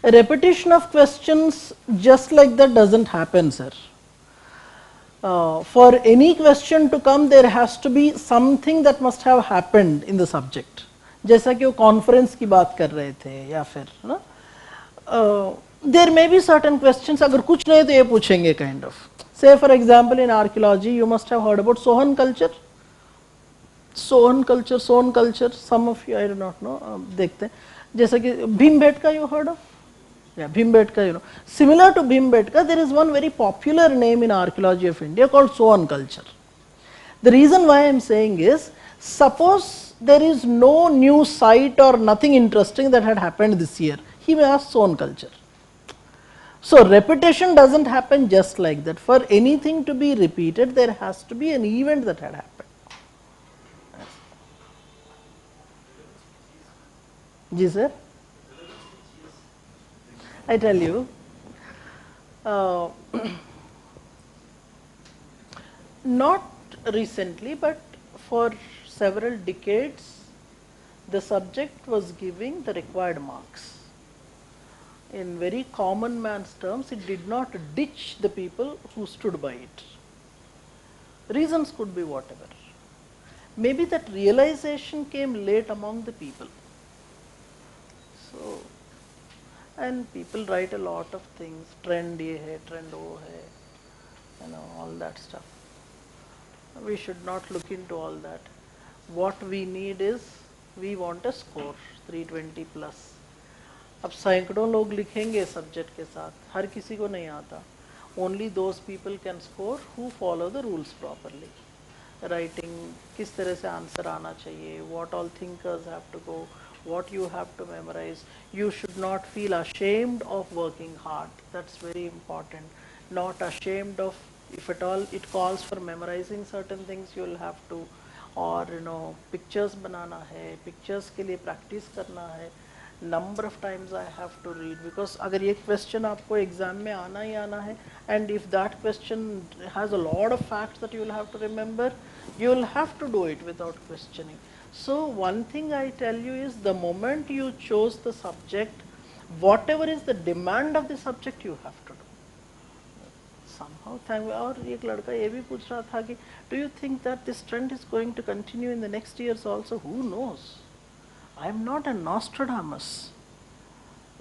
A repetition of questions just like that doesn't happen, sir. For any question to come, there has to be something that must have happened in the subject. जैसा कि वो conference की बात कर रहे थे या फिर ना, there may be certain questions. अगर कुछ नहीं तो ये पूछेंगे kind of. Say for example in archaeology, you must have heard about Sohan culture. Sohan culture. Some of you I do not know. देखते हैं. जैसा कि Bhimbetka you heard of? Yeah, Bhimbetka, you know. Similar to Bhimbetka, there is one very popular name in archaeology of India called Sohan culture. The reason why I am saying is, suppose there is no new site or nothing interesting that had happened this year, he may ask Sohan culture. So repetition doesn't happen just like that. For anything to be repeated, there has to be an event that had happened. Ji sir. I tell you, not recently, but for several decades, the subject was giving the required marks. In very common man's terms, it did not ditch the people who stood by it. Reasons could be whatever. Maybe that realization came late among the people. So, and people write a lot of things, trend ye hai, trend wo hai, all that stuff. We should not look into all that. What we need is we want a score 320 plus. अब सैकड़ों लोग लिखेंगे subject के साथ, हर किसी को नहीं आता. Only those people can score who follow the rules properly. Writing, किस तरह से आंसर आना चाहिए, what all thinkers have to go, what you have to memorize. You should not feel ashamed of working hard. That's very important. Not ashamed of, if at all it calls for memorizing certain things, you'll have to, or pictures बनाना है, pictures के लिए practice करना है. Number of times I have to read, because अगर ये question आपको exam में आना ही आना है, and if that question has a lot of facts that you will have to remember, you will have to do it without questioning. So one thing I tell you is, the moment you chose the subject, whatever is the demand of the subject, you have to do. Somehow, और एक लड़का ये भी पूछ रहा था कि do you think that this trend is going to continue in the next years also? Who knows? I am not a Nostradamus.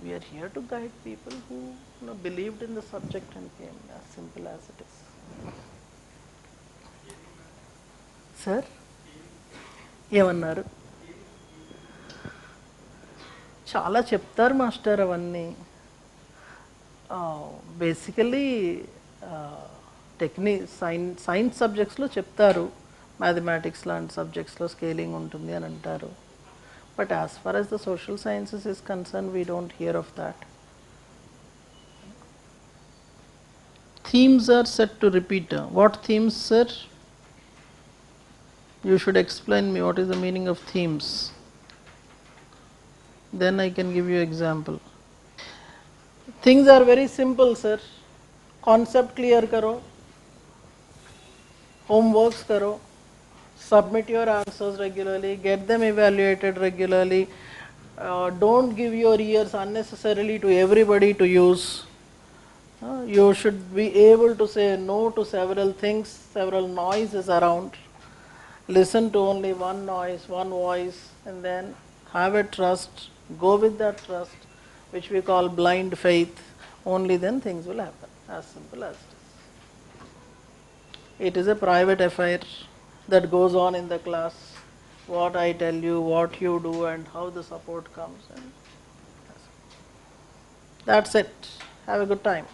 We are here to guide people who believed in the subject and came, as simple as it is. Sir? ఏమన్నారు? చాలా చెప్తారు master అవన్నీ. Basically science సబ్జెక్ట్స్లో చెప్తారు, mathematics లాంటి సబ్జెక్ట్స్లో scaling ఉంటుంది అని అంటారు. But as far as the social sciences is concerned, we don't hear of that. Themes are set to repeat. What themes, sir? You should explain me what is the meaning of themes. Then I can give you example. Things are very simple, sir. Concept clear karo, homeworks karo, submit your answers regularly, get them evaluated regularly. Don't give your ears unnecessarily to everybody to use. You should be able to say no to several things, several noises around. Listen to only one noise, one voice, and then have a trust. Go with that trust, which we call blind faith. Only then things will happen. As simple as it is. It is a private affair that goes on in the class. What I tell you, what you do, and how the support comes. And that's it. Have a good time.